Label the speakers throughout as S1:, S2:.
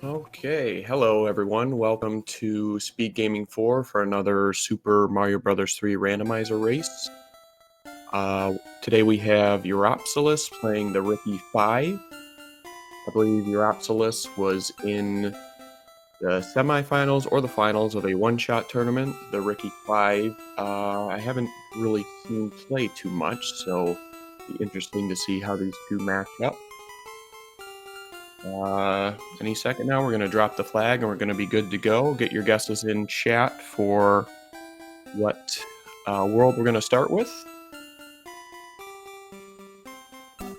S1: Okay, hello everyone. Welcome to SpeedGaming 4 for another Super Mario Brothers 3 randomizer race. Today we have Uropsalis playing the Ricky5. I believe Uropsalis was in the semifinals or the finals of a one-shot tournament. The Ricky5, I haven't really seen play too much, so it'll be interesting to see how these two match up. Any second now, we're going to drop the flag and we're going to be good to go. Get your guesses in chat for what world we're going to start with. I'm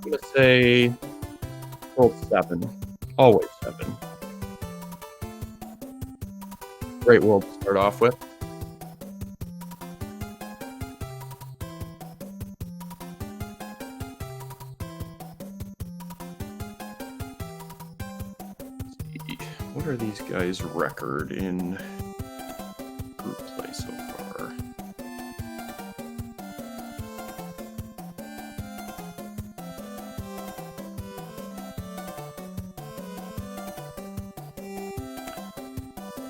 S1: going to say world 7. Always 7. Great world to start off with. What are these guys' record in group play so far?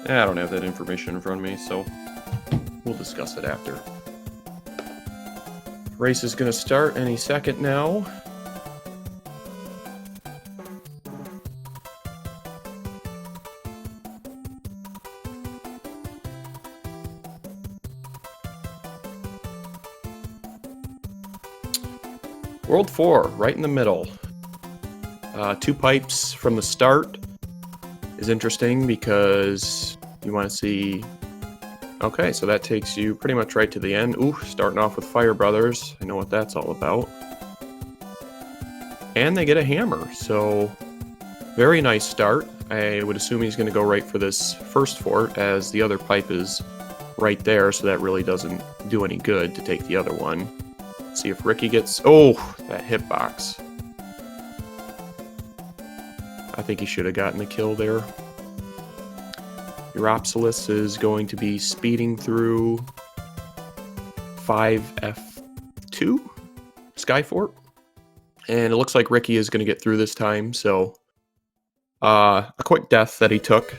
S1: I don't have that information in front of me, so we'll discuss it after. Race is going to start any second now. World 4, right in the middle. 2 pipes from the start is interesting because you want to see... Okay, so that takes you pretty much right to the end. Ooh, starting off with Fire Brothers. I know what that's all about. And they get a hammer, so very nice start. I would assume he's going to go right for this first fort, as the other pipe is right there, so that really doesn't do any good to take the other one. See if Ricky gets... Oh, that hitbox. I think he should have gotten the kill there. Uropsalis is going to be speeding through 5F2 Skyfort. And it looks like Ricky is going to get through this time, so a quick death that he took.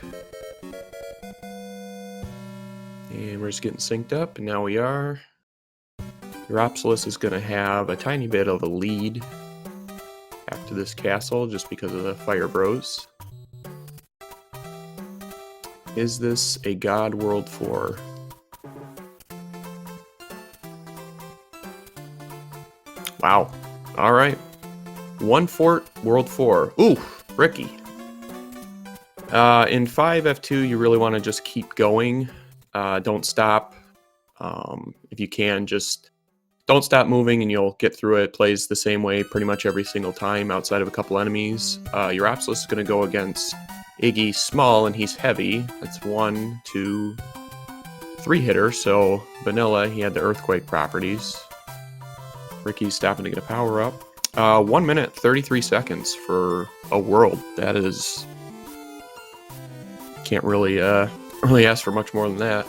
S1: And we're just getting synced up, and now we are. Uropsalis is going to have a tiny bit of a lead after this castle, just because of the Fire Bros. Is this a God World 4? Wow. All right. 1 fort, World 4. Ooh, Ricky. In 5F2, you really want to just keep going. Don't stop. If you can, just don't stop moving and you'll get through it. Plays the same way pretty much every single time outside of a couple enemies. Uropsalis is going to go against Iggy small, and he's heavy. That's 1, 2, 3 hitter, so vanilla, he had the earthquake properties. Ricky's stopping to get a power up. 1 minute, 33 seconds for a world. That is... Can't really ask for much more than that.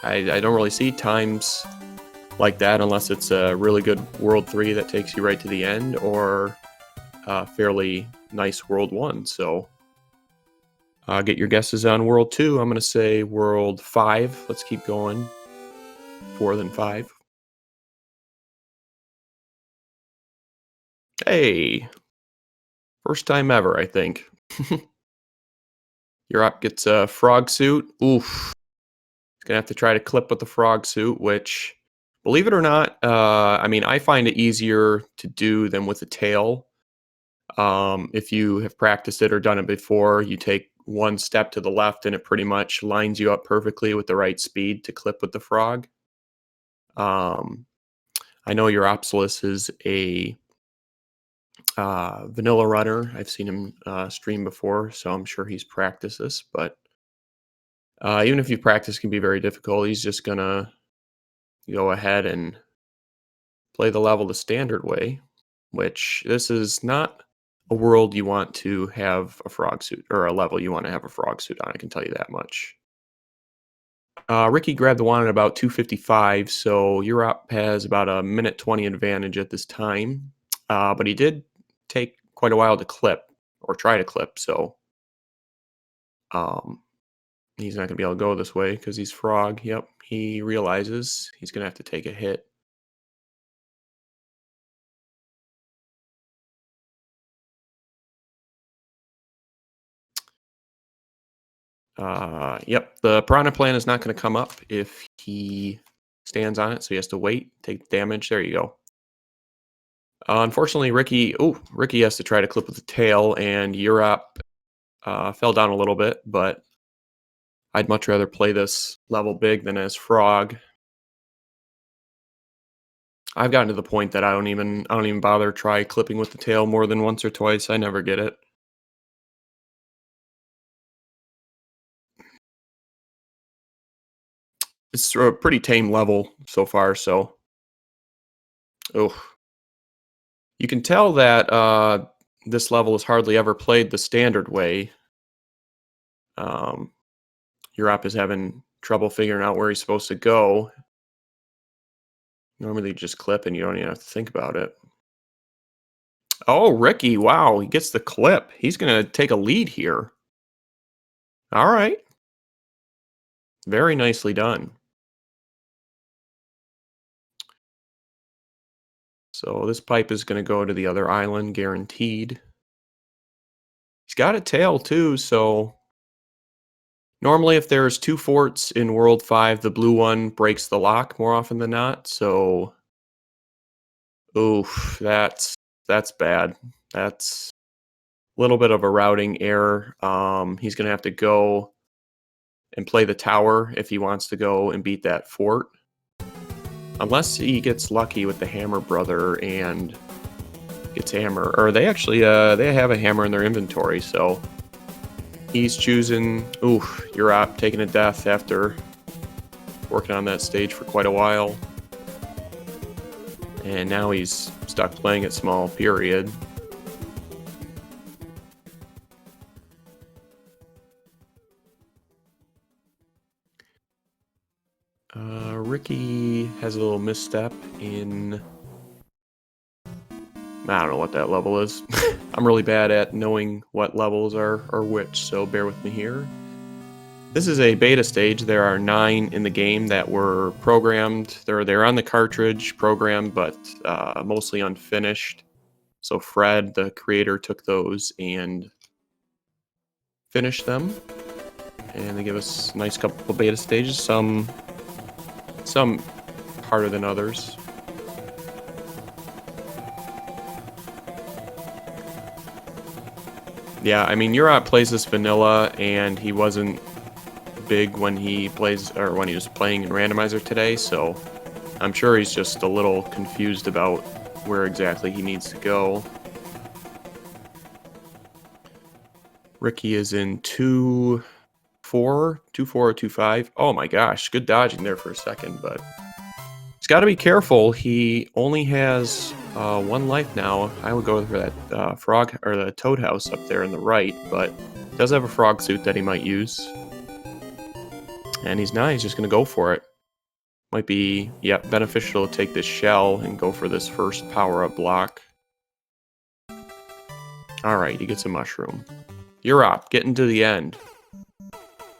S1: I don't really see times like that unless it's a really good World 3 that takes you right to the end, or a fairly nice World 1, so... get your guesses on World 2. I'm going to say World 5. Let's keep going. 4 than 5. Hey! First time ever, I think. Europ gets a frog suit. Oof. He's going to have to try to clip with the frog suit, which, believe it or not, I mean, I find it easier to do than with the tail. If you have practiced it or done it before, you take 1 step to the left and it pretty much lines you up perfectly with the right speed to clip with the frog. I know Uropsalis is a vanilla runner. I've seen him stream before, so I'm sure he's practiced this, but even if you practice, it can be very difficult. He's just gonna go ahead and play the level the standard way, which this is not a world you want to have a frog suit, or a level you want to have a frog suit on, I can tell you that much. Ricky grabbed the one at about 2:55, so Europe has about a minute 20 advantage at this time. But he did take quite a while to clip or try to clip, so um, he's not going to be able to go this way because he's frog. Yep, he realizes he's going to have to take a hit. Yep, the piranha plant is not going to come up if he stands on it, so he has to wait, take damage. There you go. Unfortunately, Ricky has to try to clip with the tail, and Europe fell down a little bit, but I'd much rather play this level big than as frog. I've gotten to the point that I don't even bother try clipping with the tail more than once or twice. I never get it. It's a pretty tame level so far, so oh, you can tell that this level is hardly ever played the standard way. Um, Europe is having trouble figuring out where he's supposed to go. Normally, you just clip and you don't even have to think about it. Oh, Ricky, wow, he gets the clip. He's going to take a lead here. All right. Very nicely done. So this pipe is going to go to the other island, guaranteed. He's got a tail, too, so normally if there's two forts in World 5, the blue one breaks the lock more often than not, so oof, that's bad. That's a little bit of a routing error. He's going to have to go and play the tower if he wants to go and beat that fort. Unless he gets lucky with the hammer brother and gets hammer. Or they actually they have a hammer in their inventory, so he's choosing Europe taking a death after working on that stage for quite a while. And now he's stuck playing at small, period. Ricky has a little misstep in... I don't know what that level is. I'm really bad at knowing what levels are which, so bear with me here. This is a beta stage. There are 9 in the game that were programmed. They're on the cartridge, programmed, but mostly unfinished. So Fred, the creator, took those and finished them. And they give us a nice couple of beta stages. Some harder than others. Yeah, I mean, Urop plays this vanilla, and he wasn't big when he was playing in Randomizer today, so I'm sure he's just a little confused about where exactly he needs to go. Ricky is in 2-4 or 2-5. Oh my gosh, good dodging there for a second, but he's got to be careful. He only has 1 life now. I would go for that frog or the toad house up there on the right, but he does have a frog suit that he might use. And he's just going to go for it. Might be, beneficial to take this shell and go for this first power-up block. Alright, he gets a mushroom. You're up, getting to the end.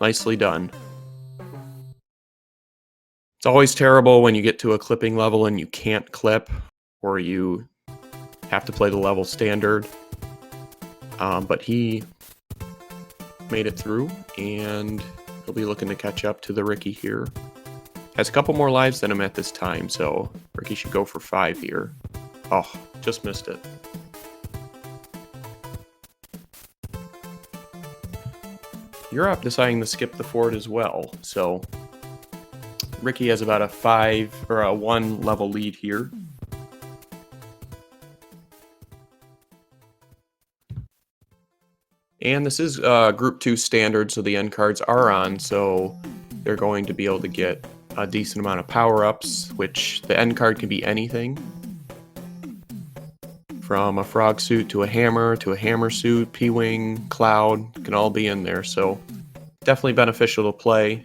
S1: Nicely done. It's always terrible when you get to a clipping level and you can't clip, or you have to play the level standard. But he made it through, and he'll be looking to catch up to the Ricky here. Has a couple more lives than him at this time, so Ricky should go for 5 here. Oh, just missed it. Europe deciding to skip the fort as well, so Ricky has about a 1 level lead here. And this is Group 2 standard, so the end cards are on, so they're going to be able to get a decent amount of power-ups, which the end card can be anything. From a frog suit to a hammer suit, P-Wing, Cloud, can all be in there, so definitely beneficial to play.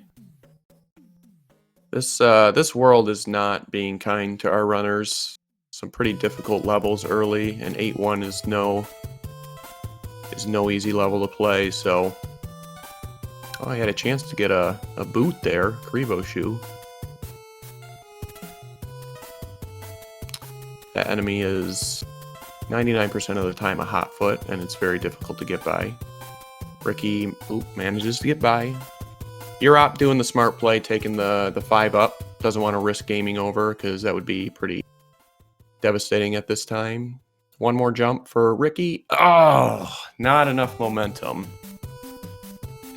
S1: This world is not being kind to our runners. Some pretty difficult levels early, and 8-1 is no easy level to play. So, oh, I had a chance to get a boot there, Krivo shoe. That enemy is 99% of the time a hot foot, and it's very difficult to get by. Ricky manages to get by. Urop doing the smart play, taking the 5 up. Doesn't want to risk gaming over because that would be pretty devastating at this time. One more jump for Ricky. Oh, not enough momentum.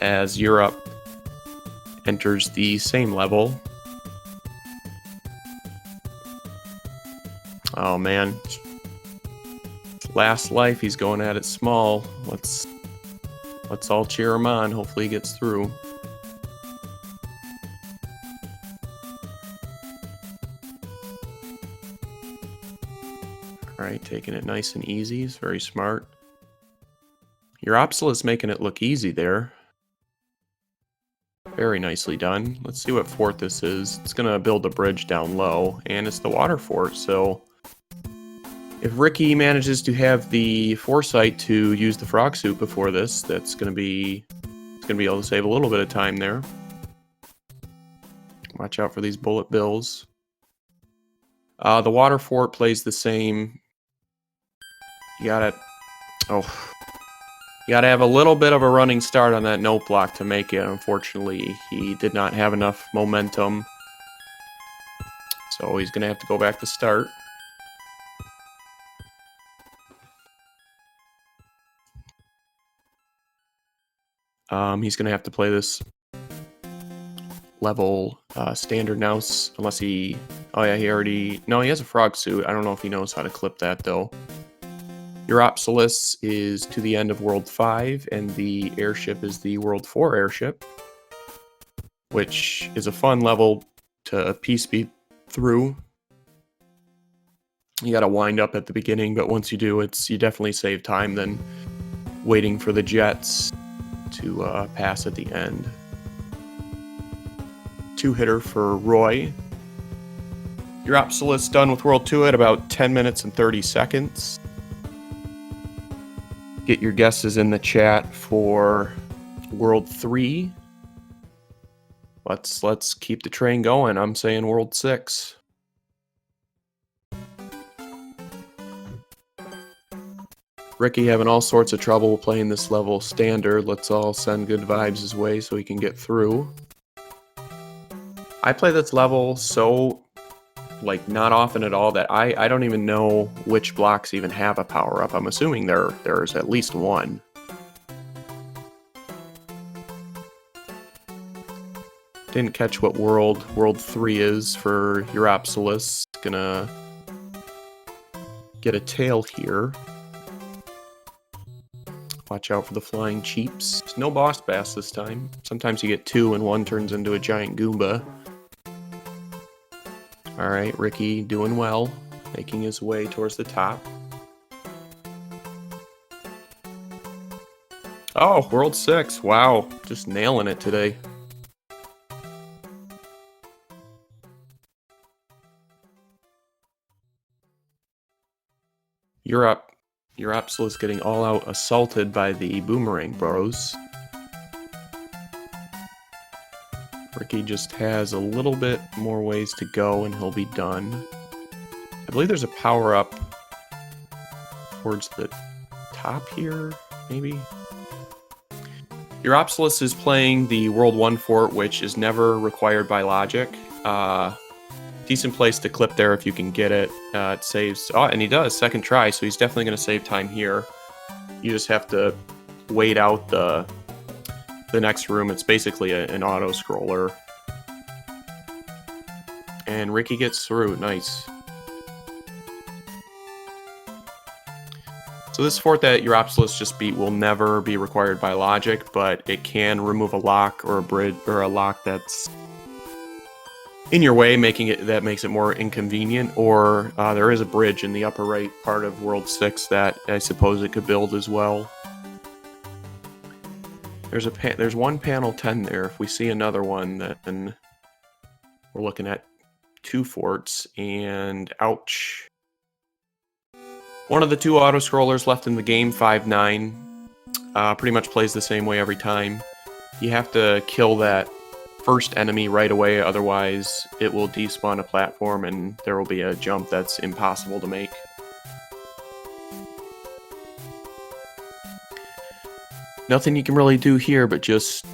S1: As Urop enters the same level. Oh man. Last life, he's going at it small. Let's all cheer him on. Hopefully he gets through. Alright, taking it nice and easy. It's very smart. Uropsalis making it look easy there. Very nicely done. Let's see what fort this is. It's going to build a bridge down low, and it's the water fort, so if Ricky manages to have the foresight to use the frog suit before this, it's going to be able to save a little bit of time there. Watch out for these bullet bills. The water fort plays the same. You gotta have a little bit of a running start on that note block to make it. Unfortunately, he did not have enough momentum, so he's gonna have to go back to start. He's gonna have to play this level standard now, unless he... Oh yeah, he has a frog suit. I don't know if he knows how to clip that though. Uropsalis is to the end of World 5, and the airship is the World 4 airship, which is a fun level to speed through. You gotta wind up at the beginning, but once you do, you definitely save time than waiting for the jets to pass at the end. 2-hitter for Roy. Uropsalis done with World 2 at about 10 minutes and 30 seconds. Get your guesses in the chat for World 3. Let's keep the train going. I'm saying World 6. Ricky having all sorts of trouble playing this level standard. Let's all send good vibes his way so he can get through. I play this level so, like, not often at all that I don't even know which blocks even have a power-up. I'm assuming there's at least one. Didn't catch what World 3 is for Uropsalis. Gonna get a tail here. Watch out for the flying cheeps. No boss bass this time. Sometimes you get 2 and one turns into a giant Goomba. Alright, Ricky doing well, making his way towards the top. Oh, World 6. Wow, just nailing it today. Uropsalis getting all out assaulted by the Boomerang Bros. Ricky just has a little bit more ways to go and he'll be done. I believe there's a power-up towards the top here, maybe? Uropsalis is playing the World 1 fort, which is never required by logic. Decent place to clip there if you can get it. It saves... Oh, and he does, second try, so he's definitely going to save time here. You just have to wait out the next room. It's basically an auto-scroller. And Ricky gets through. Nice. So this fort that Uropsalis just beat will never be required by logic, but it can remove a lock or a bridge or a lock that's in your way, that makes it more inconvenient. Or there is a bridge in the upper right part of World 6 that I suppose it could build as well. There's one panel 10 there. If we see another one, then we're looking at 2 forts, and ouch. One of the 2 auto-scrollers left in the game, 5-9, pretty much plays the same way every time. You have to kill that first enemy right away, otherwise it will despawn a platform and there will be a jump that's impossible to make. Nothing you can really do here but just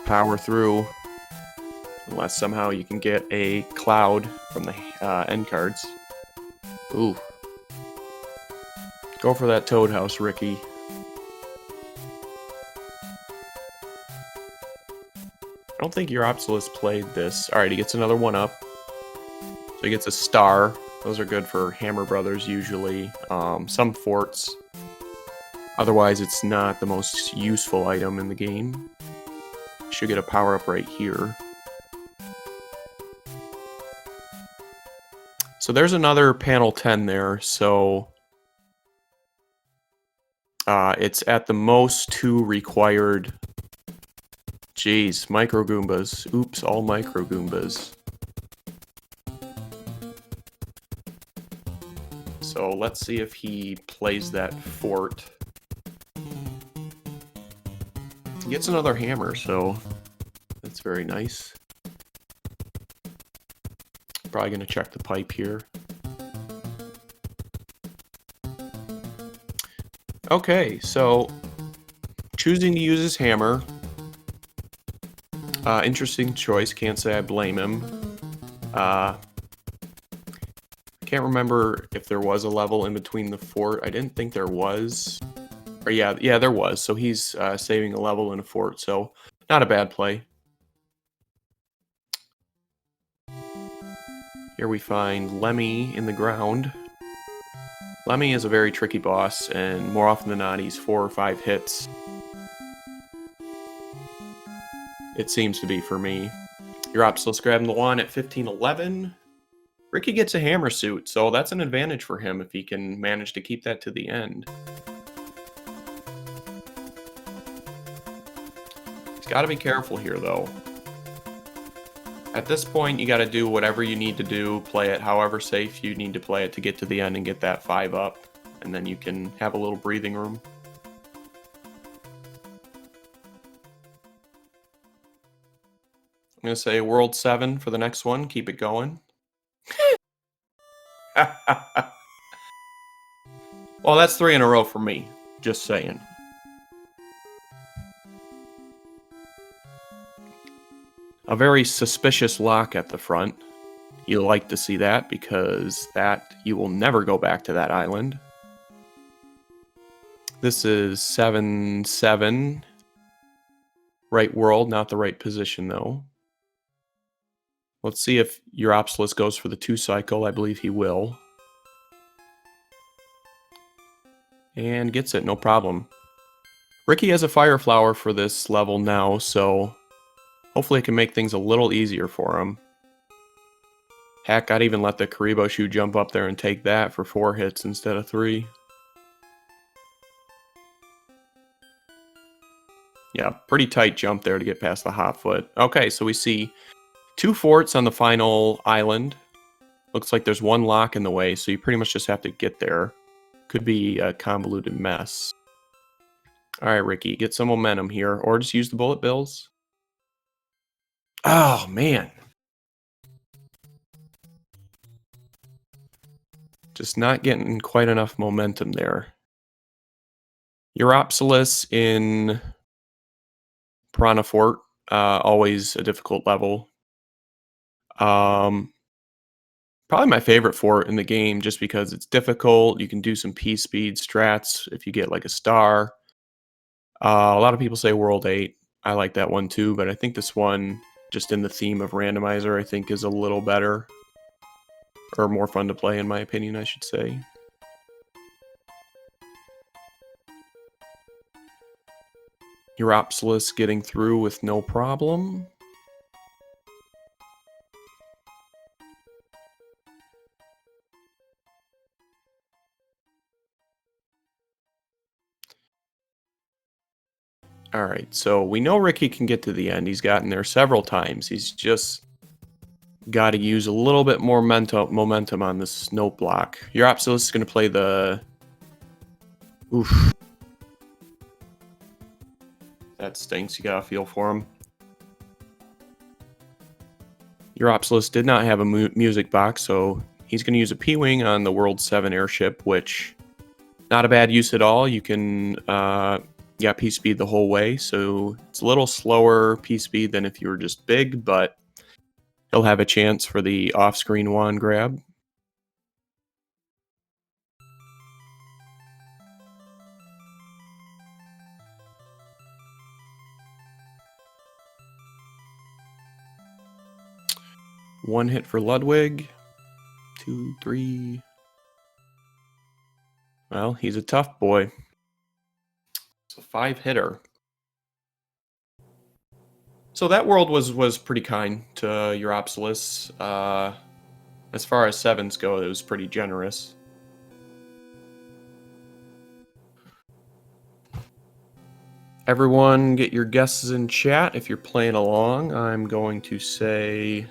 S1: power through, unless somehow you can get a cloud from the end cards. Ooh. Go for that Toad House, Ricky. I don't think uropsalis played this. Alright, he gets another 1-up. So he gets a star. Those are good for Hammer Brothers usually. Some forts. Otherwise, it's not the most useful item in the game. Should get a power-up right here. So there's another panel 10 there, so it's at the most 2 required. Jeez, Micro Goombas. Oops, all Micro Goombas. So let's see if he plays that fort. He gets another hammer, so that's very nice. Probably going to check the pipe here. Okay, so choosing to use his hammer. Interesting choice, can't say I blame him. Can't remember if there was a level in between the fort. I didn't think there was. Or yeah, there was. So he's saving a level in a fort, so not a bad play. Here we find Lemmy in the ground. Lemmy is a very tricky boss, and more often than not, he's 4 or 5 hits. It seems to be for me. Uropsalis grabbing the wand at 1511. Ricky gets a hammer suit, so that's an advantage for him if he can manage to keep that to the end. He's got to be careful here, though. At this point, you got to do whatever you need to do, play it however safe you need to play it to get to the end and get that 5 up, and then you can have a little breathing room. I'm going to say World 7 for the next one. Keep it going. Well, that's 3 in a row for me. Just saying. A very suspicious lock at the front. You like to see that because that you will never go back to that island. This is 7-7. Right world, not the right position though. Let's see if uropsalis goes for the 2 cycle. I believe he will. And gets it, no problem. Ricky has a fire flower for this level now, so hopefully it can make things a little easier for him. Heck, I'd even let the Karibo shoe jump up there and take that for 4 hits instead of 3. Yeah, pretty tight jump there to get past the hot foot. Okay, so we see 2 forts on the final island. Looks like there's 1 lock in the way, so you pretty much just have to get there. Could be a convoluted mess. Alright, Ricky, get some momentum here, or just use the bullet bills. Oh, man. Just not getting quite enough momentum there. Uropsalis in Piranha Fort, always a difficult level. Probably my favorite fort in the game just because it's difficult. You can do some P-speed strats if you get like a star. A lot of people say World 8. I like that one too, but I think this one, just in the theme of Randomizer, I think is a little better. Or more fun to play, in my opinion, I should say. Uropsalis getting through with no problem. Alright, so we know Ricky can get to the end. He's gotten there several times. He's just got to use a little bit more momentum on this note block. Uropsalis is going to play the... Oof. That stinks. You got to feel for him. Uropsalis did not have a music box, so he's going to use a P-Wing on the World 7 airship, which... Not a bad use at all. You can, P-speed the whole way, so it's a little slower P-speed than if you were just big, but he'll have a chance for the off-screen wand grab. One hit for Ludwig. 2, 3. Well, he's a tough boy. It's a 5-hitter. So that world was pretty kind to Uropsalis. As far as 7s go, it was pretty generous. Everyone get your guesses in chat if you're playing along. I'm going to say...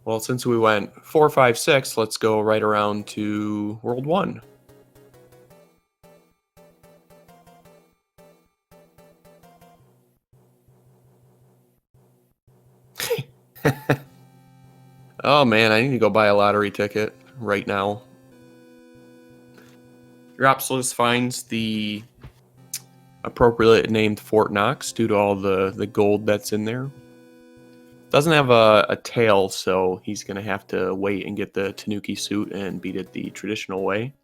S1: Well, since we went 4, 5, 6, let's go right around to World 1. Oh man, I need to go buy a lottery ticket right now. Uropsalis finds the appropriately named Fort Knox due to all the gold that's in there. Doesn't have a tail, so he's going to have to wait and get the Tanuki suit and beat it the traditional way.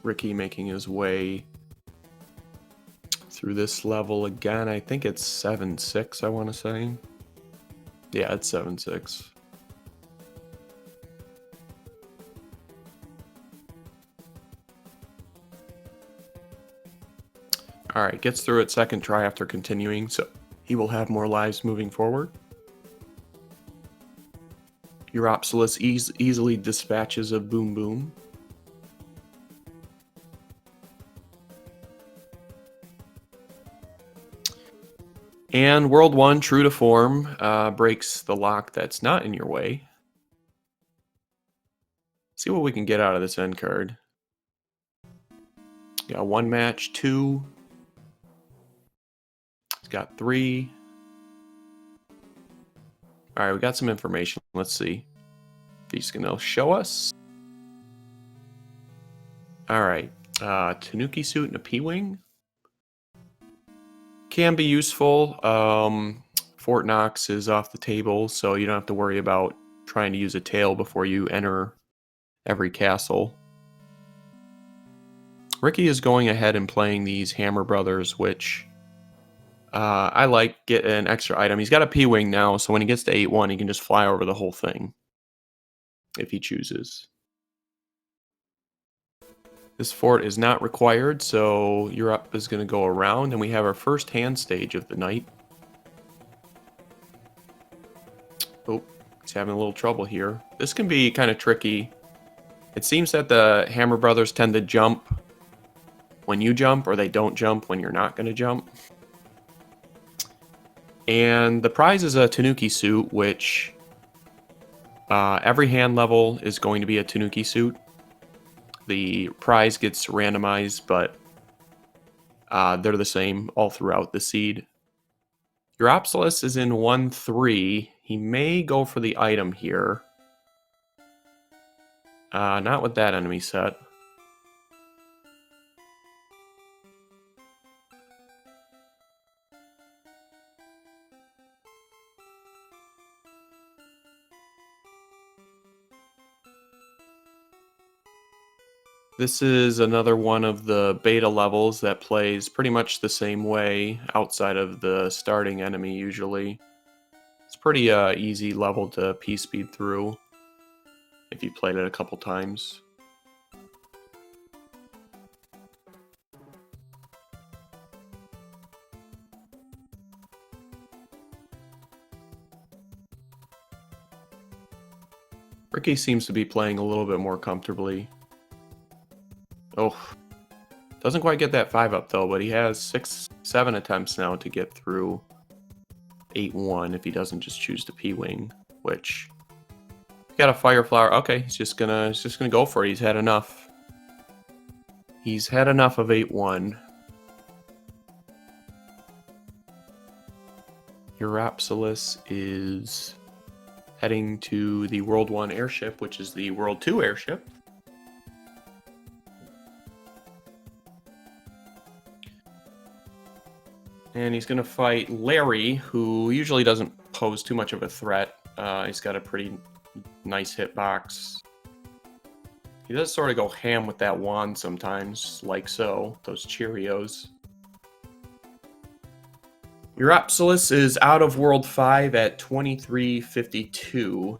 S1: Ricky making his way through this level again. I think it's 7-6, I want to say. Yeah, it's 7-6. Alright, gets through it second try after continuing, so he will have more lives moving forward. Uropsalis easily dispatches a Boom Boom. And World 1, true to form, breaks the lock that's not in your way. See what we can get out of this end card. Got 1 match, 2. He's got 3. Alright, we got some information. Let's see if he's going to show us. Alright, Tanuki suit and a P-Wing. Can be useful. Fort Knox is off the table, so you don't have to worry about trying to use a tail before you enter every castle. Ricky is going ahead and playing these Hammer Brothers, which I like. Get an extra item. He's got a P-Wing now, so when he gets to 8-1, he can just fly over the whole thing if he chooses. This fort is not required, so Europe is going to go around, and we have our first hand stage of the night. Oh, he's having a little trouble here. This can be kind of tricky. It seems that the Hammer Brothers tend to jump when you jump, or they don't jump when you're not going to jump. And the prize is a Tanuki suit, which every hand level is going to be a Tanuki suit. The prize gets randomized, but they're the same all throughout the seed. Uropsalis is in 1-3. He may go for the item here. Not with that enemy set. This is another one of the beta levels that plays pretty much the same way outside of the starting enemy usually. It's pretty easy level to P-speed through if you played it a couple times. Ricky seems to be playing a little bit more comfortably. Oh, doesn't quite get that 5 up though, but he has 7 attempts now to get through 8-1 if he doesn't just choose to P-wing, which got a fire flower. Okay, he's just gonna go for it. He's had enough. He's had enough of 8-1. Uropsalis is heading to the World 1 airship, which is the World 2 airship. And he's going to fight Larry, who usually doesn't pose too much of a threat. He's got a pretty nice hitbox. He does sort of go ham with that wand sometimes, like so. Those Cheerios. Uropsalis is out of World 5 at 2352.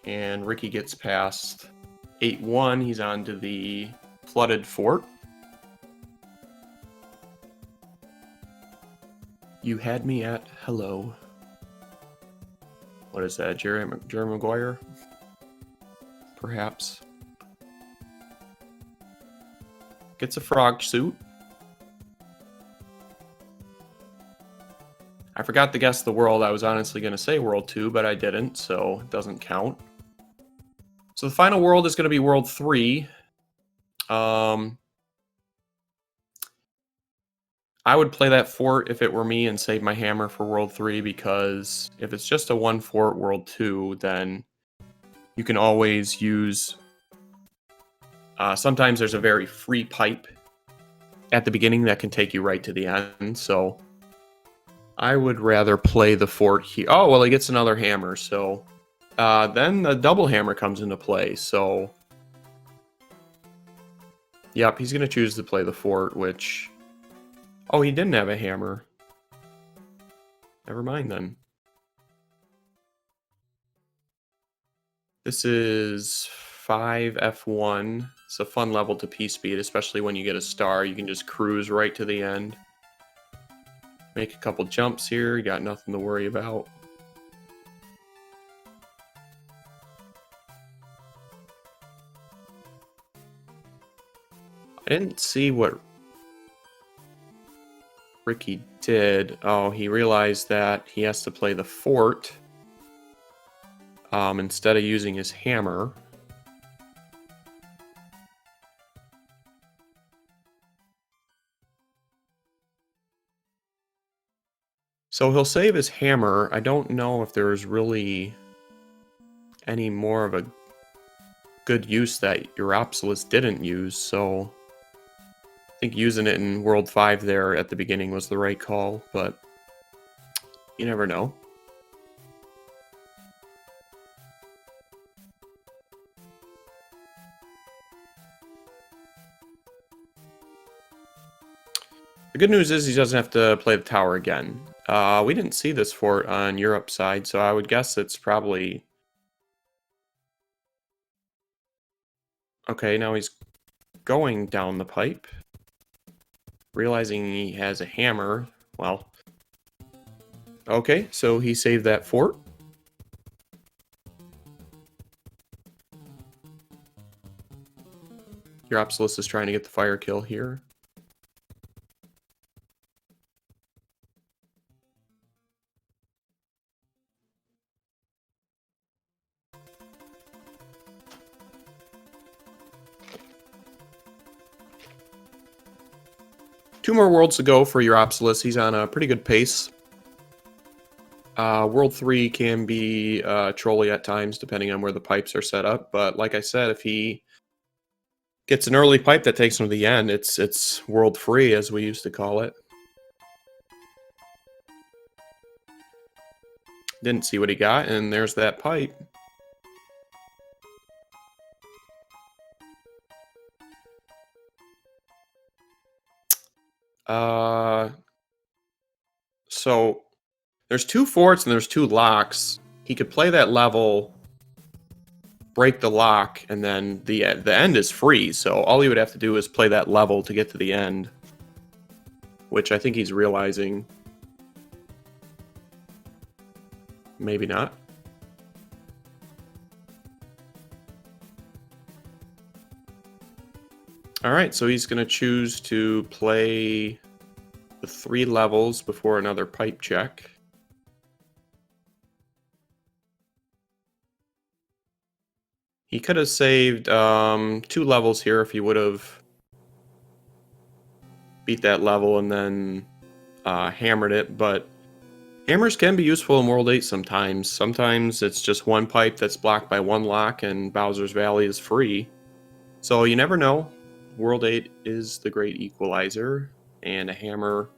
S1: And Ricky gets past 8-1. He's on to the flooded fort. You had me at hello. What is that, Jerry Maguire? Perhaps. Gets a frog suit. I forgot to guess the world. I was honestly going to say World 2, but I didn't, so it doesn't count. So the final world is going to be World 3. I would play that fort if it were me and save my hammer for World 3, because if it's just a 1 fort World 2, then you can always use... sometimes there's a very free pipe at the beginning that can take you right to the end, so I would rather play the fort here. Oh, well, he gets another hammer, so then the double hammer comes into play, so yep, he's going to choose to play the fort, which... Oh, he didn't have a hammer. Never mind then. This is 5F1. It's a fun level to P-speed, especially when you get a star. You can just cruise right to the end. Make a couple jumps here. You got nothing to worry about. I didn't see what Ricky did. Oh, he realized that he has to play the fort instead of using his hammer. So he'll save his hammer. I don't know if there's really any more of a good use that Uropsalis didn't use, so I think using it in World 5 there at the beginning was the right call, but you never know. The good news is he doesn't have to play the tower again. We didn't see this fort on Europe's side, so I would guess it's probably... Okay, now he's going down the pipe. Realizing he has a hammer. Well, okay, so he saved that fort. Uropsalis is trying to get the fire kill here. Two more worlds to go for Uropsalis. He's on a pretty good pace. World 3 can be trolly at times, depending on where the pipes are set up. But like I said, if he gets an early pipe that takes him to the end, it's world free, as we used to call it. Didn't see what he got, and there's that pipe. So there's 2 forts and there's 2 locks. He could play that level, break the lock, and then the end is free. So all he would have to do is play that level to get to the end, which I think he's realizing. Maybe not. All right, so he's going to choose to play the 3 levels before another pipe check. He could have saved 2 levels here if he would have beat that level and then hammered it, but hammers can be useful in World 8 sometimes. Sometimes it's just one pipe that's blocked by 1 lock and Bowser's Valley is free. So you never know. World 8 is the great equalizer, and a hammer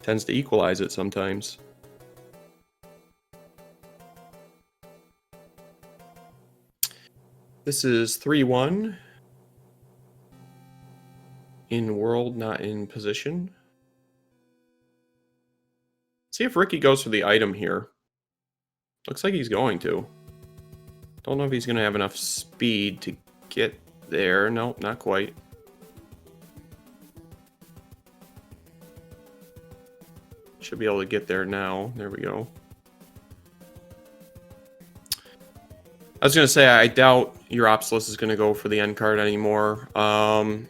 S1: tends to equalize it sometimes. This is 3-1. In world, not in position. See if Ricky goes for the item here. Looks like he's going to. Don't know if he's going to have enough speed to get there. No, not quite. Should be able to get there now. There we go. I was going to say, I doubt uropsalis is going to go for the end card anymore. Tend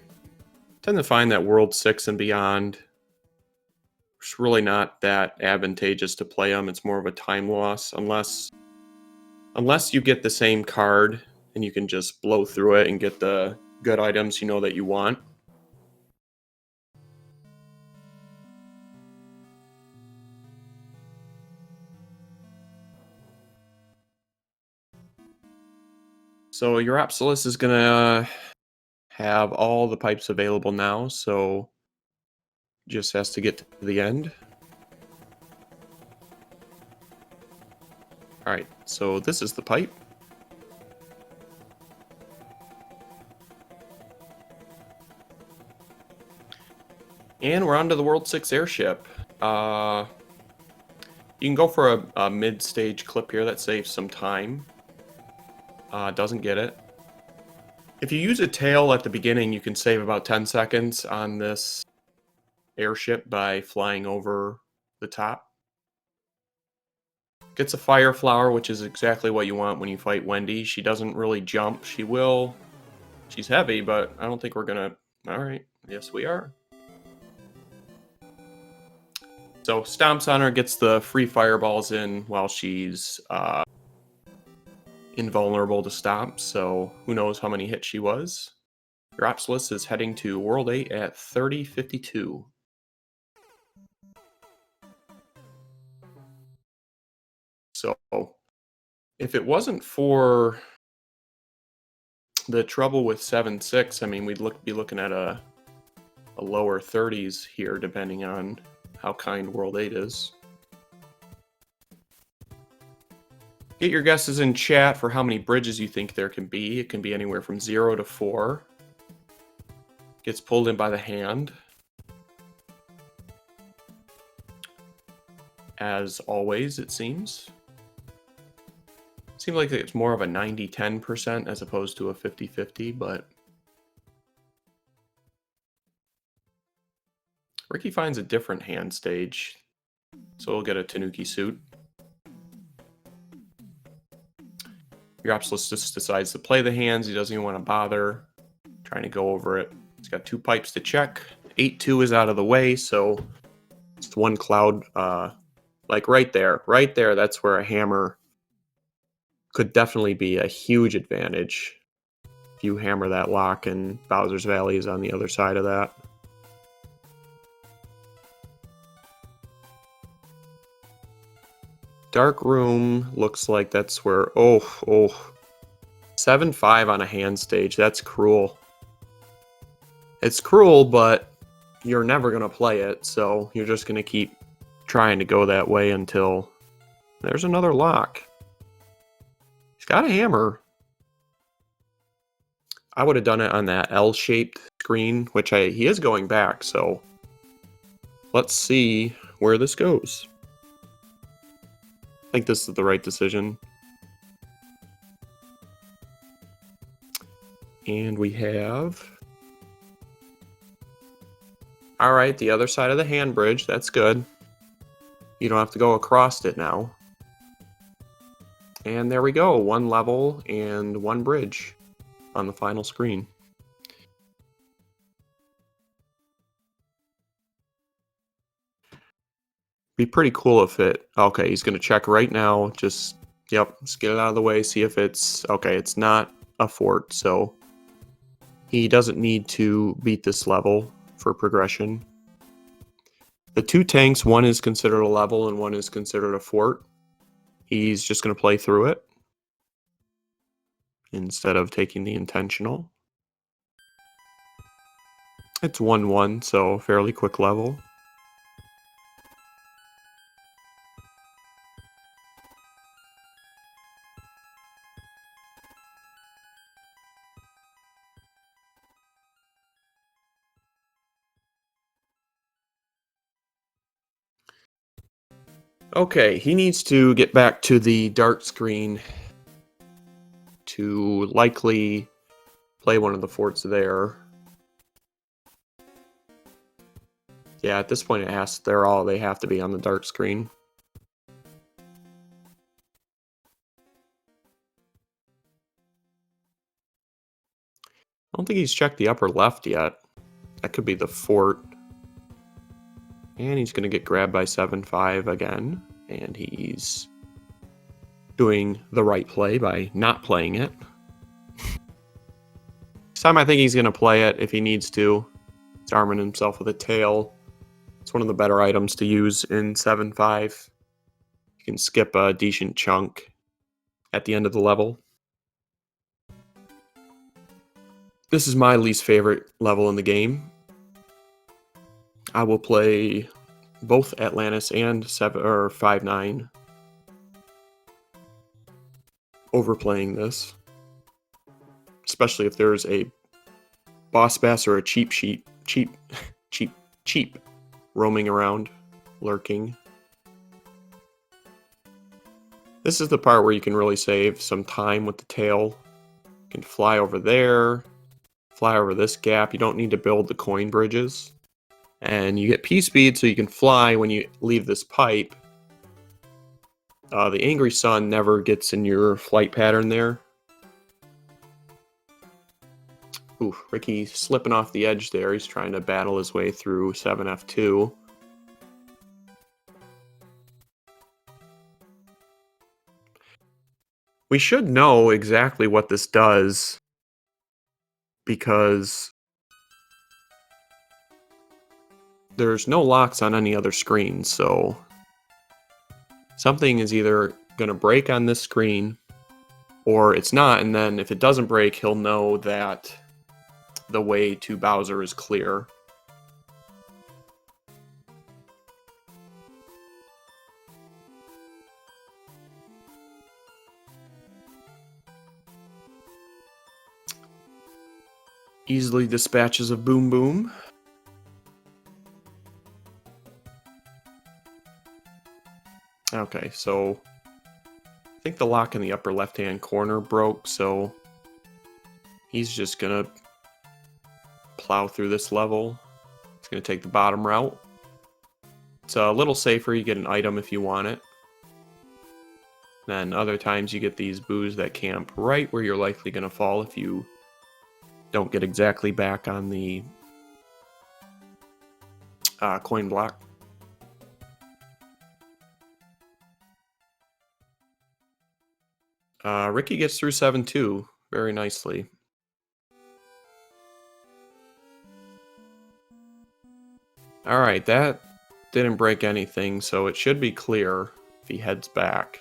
S1: to find that World 6 and beyond, it's really not that advantageous to play them. It's more of a time loss, unless you get the same card and you can just blow through it and get the good items you know that you want. So uropsalis is going to have all the pipes available now, so just has to get to the end. All right, so this is the pipe. And we're on to the World 6 airship. You can go for a mid-stage clip here that saves some time. Doesn't get it. If you use a tail at the beginning, you can save about 10 seconds on this airship by flying over the top. Gets a fire flower, which is exactly what you want when you fight Wendy. She doesn't really jump. She will. She's heavy, but I don't think we're gonna... Alright, yes we are. So stomps on her, gets the free fireballs in while she's invulnerable to stomp, so who knows how many hits she was. uropsalis is heading to World 8 at 30.52. So if it wasn't for the trouble with 7-6, I mean, we'd be looking at a lower 30s here, depending on how kind World 8 is. Get your guesses in chat for how many bridges you think there can be. It can be anywhere from 0 to 4. Gets pulled in by the hand. As always, it seems. Seems like it's more of a 90-10% as opposed to a 50-50, but Ricky finds a different hand stage, so we'll get a Tanuki suit. uropsalis just decides to play the hands. He doesn't even want to bother trying to go over it. He's got 2 pipes to check. 8-2 is out of the way, so it's 1 cloud, like right there. Right there, that's where a hammer could definitely be a huge advantage. If you hammer that lock and Bowser's Valley is on the other side of that. Dark room looks like that's where... Oh. 7-5 on a hand stage. That's cruel. It's cruel, but you're never going to play it, so you're just going to keep trying to go that way until... There's another lock. He's got a hammer. I would have done it on that L-shaped screen, which he is going back, so let's see where this goes. I think this is the right decision. And we have... Alright, the other side of the hand bridge. That's good. You don't have to go across it now. And there we go, 1 level and 1 bridge on the final screen. Be pretty cool if it... Okay, he's going to check right now. Just, yep, just get it out of the way, see if it's... Okay, it's not a fort, so he doesn't need to beat this level for progression. The 2 tanks, one is considered a level and one is considered a fort. He's just going to play through it instead of taking the intentional. It's 1-1, so fairly quick level. Okay, he needs to get back to the dark screen to likely play one of the forts there. Yeah, at this point it has... they have to be on the dark screen. I don't think he's checked the upper left yet. That could be the fort. And he's going to get grabbed by 7-5 again. And he's doing the right play by not playing it. This time I think he's going to play it if he needs to. He's arming himself with a tail. It's one of the better items to use in 7-5. You can skip a decent chunk at the end of the level. This is my least favorite level in the game. I will play both Atlantis and 5-9 overplaying this, especially if there's a boss bass or a cheap roaming around, lurking. This is the part where you can really save some time with the tail. You can fly over there, fly over this gap. You don't need to build the coin bridges. And you get P speed so you can fly when you leave this pipe. The Angry Sun never gets in your flight pattern there. Ooh, Ricky slipping off the edge there. He's trying to battle his way through 7F2. We should know exactly what this does because there's no locks on any other screen, so something is either going to break on this screen or it's not, and then if it doesn't break, he'll know that the way to Bowser is clear. Easily dispatches of Boom Boom. Okay, so I think the lock in the upper left-hand corner broke, so he's just gonna plow through this level. He's gonna take the bottom route. It's a little safer. You get an item if you want it. Then other times you get these boos that camp right where you're likely gonna fall if you don't get exactly back on the coin block. Ricky gets through 7-2 very nicely. Alright, that didn't break anything, so it should be clear if he heads back.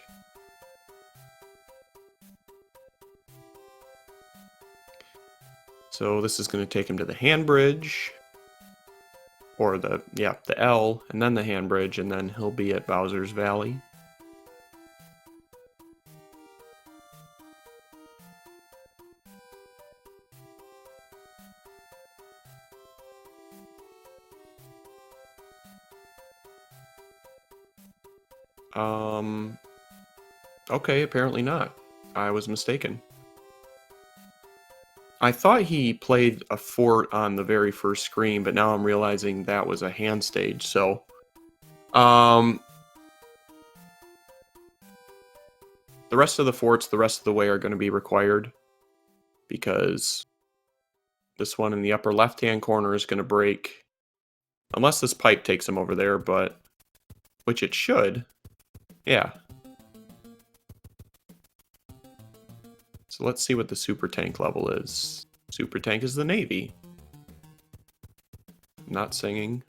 S1: So this is going to take him to the hand bridge, or the L, and then the hand bridge, and then he'll be at Bowser's Valley. Okay, apparently not. I was mistaken. I thought he played a fort on the very first screen, but now I'm realizing that was a hand stage, so... The rest of the forts the rest of the way are going to be required, because this one in the upper left-hand corner is going to break. Unless this pipe takes him over there, but... which it should. Yeah. So let's see what the super tank level is. Super tank is the Navy. Not singing.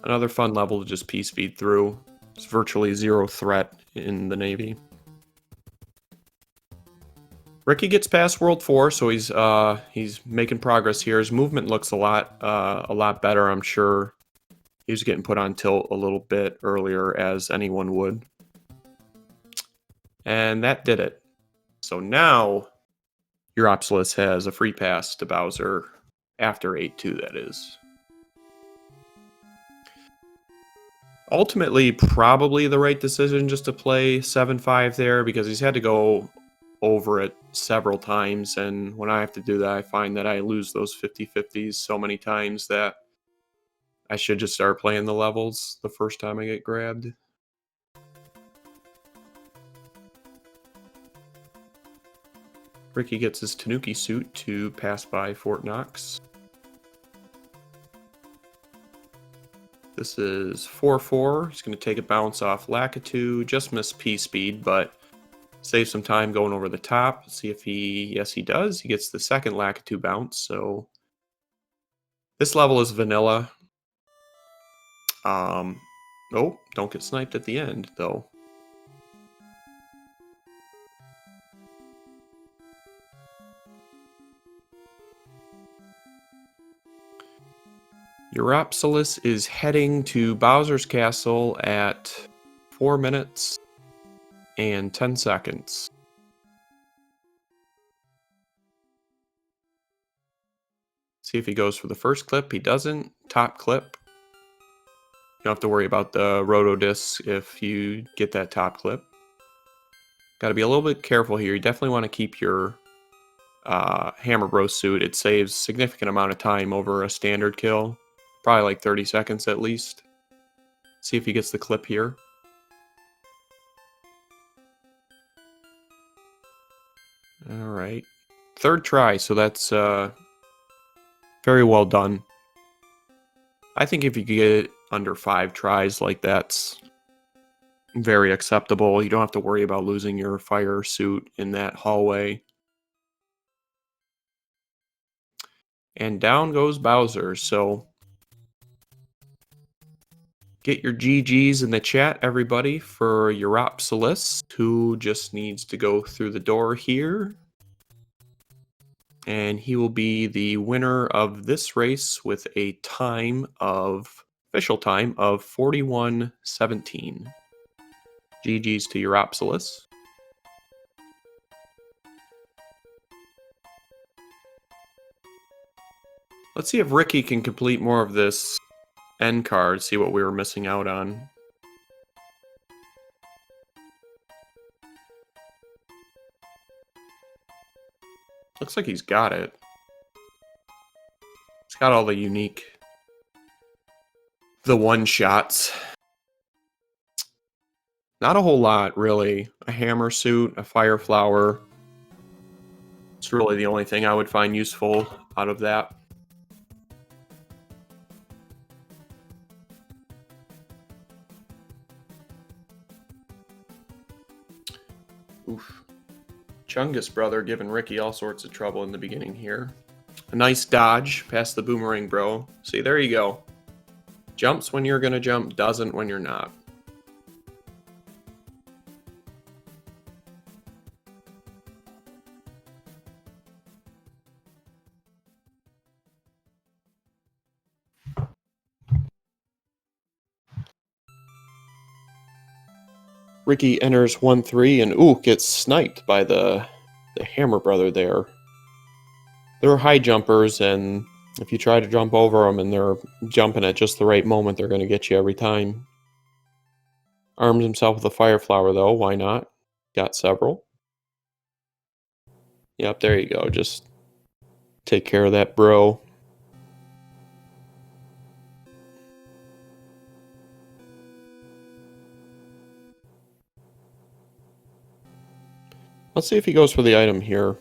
S1: Another fun level to just P-speed through. It's virtually zero threat in the Navy. Ricky gets past World 4, so he's making progress here. His movement looks a lot better, I'm sure. He was getting put on tilt a little bit earlier, as anyone would. And that did it. So now, uropsalis has a free pass to Bowser after 8-2, that is. Ultimately, probably the right decision just to play 7-5 there, because he's had to go over it several times, and when I have to do that, I find that I lose those 50-50s so many times that I should just start playing the levels the first time I get grabbed. Ricky gets his Tanuki suit to pass by Fort Knox. This is 4-4. He's going to take a bounce off Lakitu. Just missed P-speed, but save some time going over the top. See if he... yes, he does. He gets the second Lakitu bounce, so... this level is vanilla. Oh, don't get sniped at the end, though. Uropsalis is heading to Bowser's Castle at 4 minutes and 10 seconds. See if he goes for the first clip. He doesn't. Top clip. You don't have to worry about the roto disc if you get that top clip. Got to be a little bit careful here. You definitely want to keep your Hammer Bro suit. It saves a significant amount of time over a standard kill. Probably like 30 seconds at least. See if he gets the clip here. Alright. Third try, so that's very well done. I think if you get it under 5 tries, like that's very acceptable. You don't have to worry about losing your fire suit in that hallway. And down goes Bowser, so get your GGs in the chat, everybody, for uropsalis, who just needs to go through the door here. And he will be the winner of this race with a time of, official time of 41:17. GGs to uropsalis. Let's see if Ricky can complete more of this end card, see what we were missing out on. Looks like he's got it. He's got all the unique, the one-shots. Not a whole lot, really. A hammer suit, a fire flower. It's really the only thing I would find useful out of that. Oof. Chungus brother giving Ricky all sorts of trouble in the beginning here. A nice dodge past the boomerang bro. See, there you go. Jumps when you're gonna jump, doesn't when you're not. Ricky enters 1-3 and ooh, gets sniped by the Hammer brother there. They're high jumpers, and if you try to jump over them and they're jumping at just the right moment, they're going to get you every time. Arms himself with a fire flower, though. Why not? Got several. Yep, there you go. Just take care of that bro. Let's see if he goes for the item here.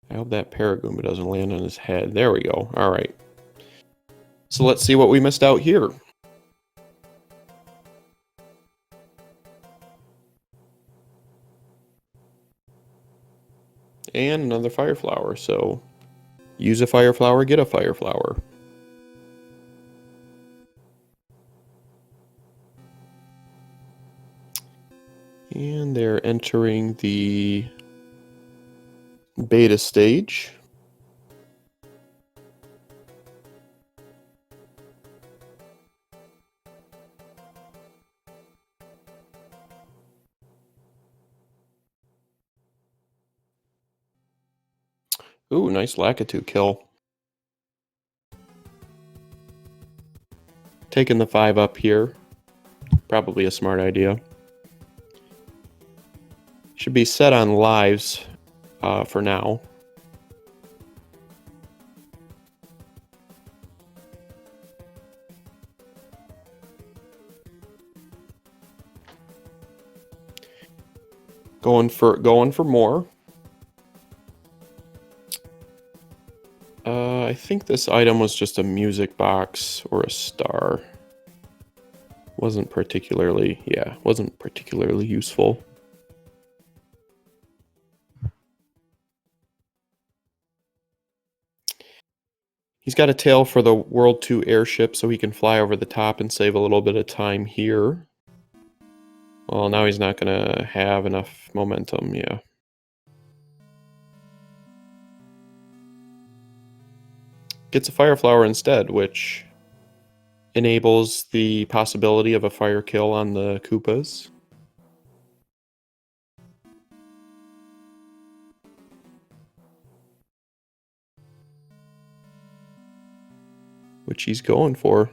S1: I hope that Paragoomba doesn't land on his head. There we go. All right. So let's see what we missed out here. And another Fire Flower. So use a Fire Flower, get a Fire Flower. And they're entering the beta stage. Ooh, nice Lakitu kill. Taking the 5 up here. Probably a smart idea. Should be set on lives for now. Going for more. I think this item was just a music box or a star. Wasn't particularly useful. He's got a tail for the World 2 airship, so he can fly over the top and save a little bit of time here. Well, now he's not going to have enough momentum, yeah. Gets a Fire Flower instead, which enables the possibility of a fire kill on the Koopas. Which he's going for.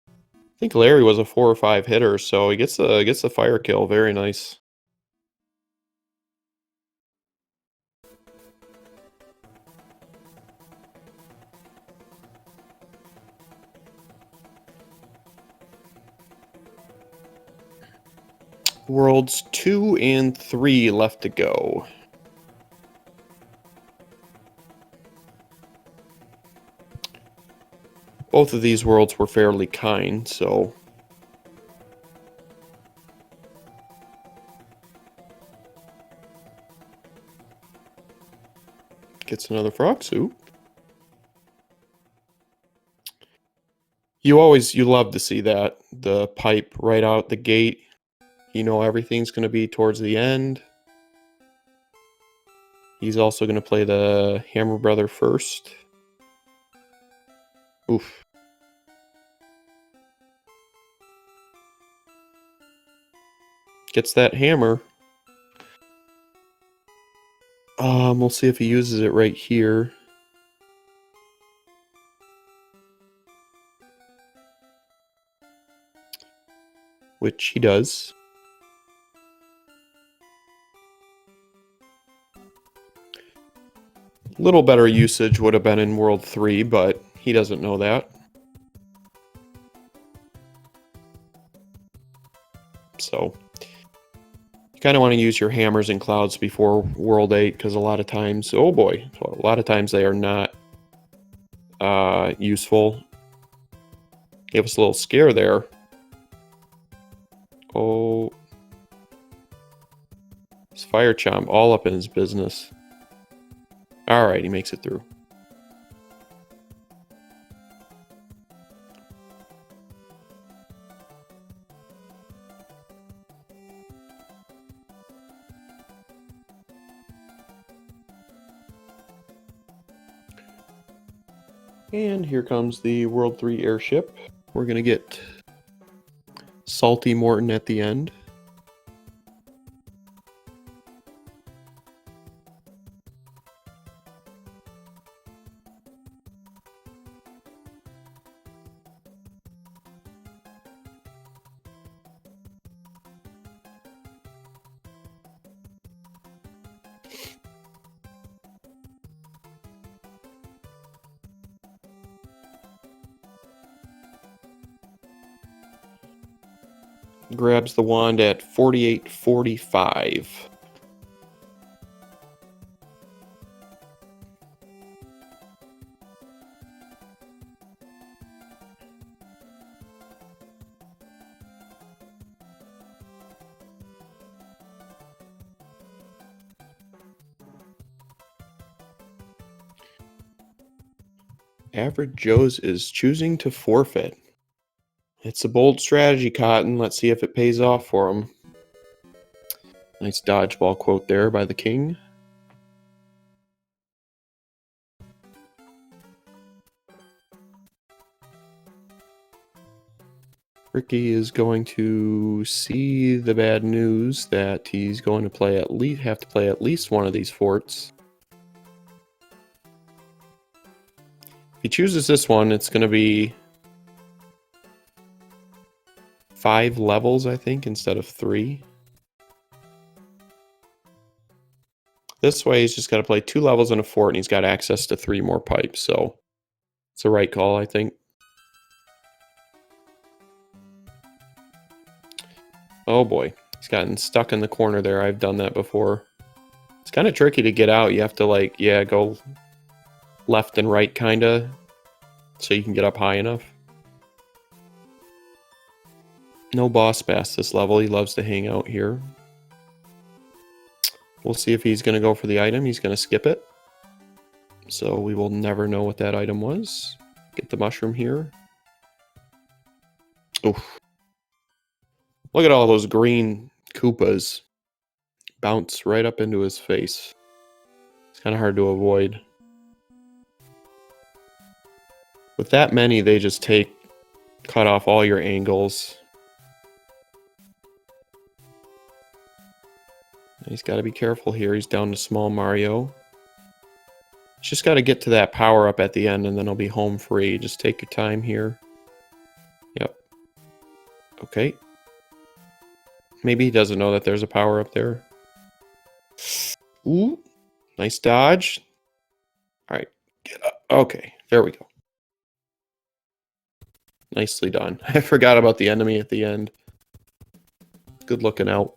S1: I think Larry was a 4 or 5 hitter, so he gets the fire kill. Very nice. Worlds 2 and 3 left to go. Both of these worlds were fairly kind, so... Gets another frog soup. You love to see that. The pipe right out the gate. You know everything's going to be towards the end. He's also going to play the Hammer Brother first. Oof. Gets that hammer. We'll see if he uses it right here. Which he does. A little better usage would have been in World 3, but he doesn't know that. So, you kind of want to use your hammers and clouds before World 8, because a lot of times, oh boy, a lot of times they are not useful. Gave us a little scare there. Oh. It's Fire Chomp all up in his business. Alright, he makes it through. And here comes the World 3 airship. We're going to get Salty Morton at the end. grabs the wand at 48.45. Average Joe's is choosing to forfeit. It's a bold strategy, Cotton. Let's see if it pays off for him. Nice dodgeball quote there by the king. Ricky is going to see the bad news that he's going to have to play at least one of these forts. If he chooses this one, it's going to be 5 levels, I think, instead of 3. This way, he's just got to play 2 levels in a fort, and he's got access to 3 more pipes. So it's the right call, I think. Oh boy, he's gotten stuck in the corner there. I've done that before. It's kind of tricky to get out. You have to, like, yeah, go left and right, kind of, so you can get up high enough. No boss bass this level. He loves to hang out here. We'll see if he's going to go for the item. He's going to skip it. So we will never know what that item was. Get the mushroom here. Oof. Look at all those green Koopas. Bounce right up into his face. It's kind of hard to avoid. With that many, they just cut off all your angles. He's got to be careful here. He's down to small Mario. He's just got to get to that power up at the end, and then he'll be home free. Just take your time here. Yep. Okay. Maybe he doesn't know that there's a power up there. Ooh. Nice dodge. All right. Get up. Okay. There we go. Nicely done. I forgot about the enemy at the end. Good looking out.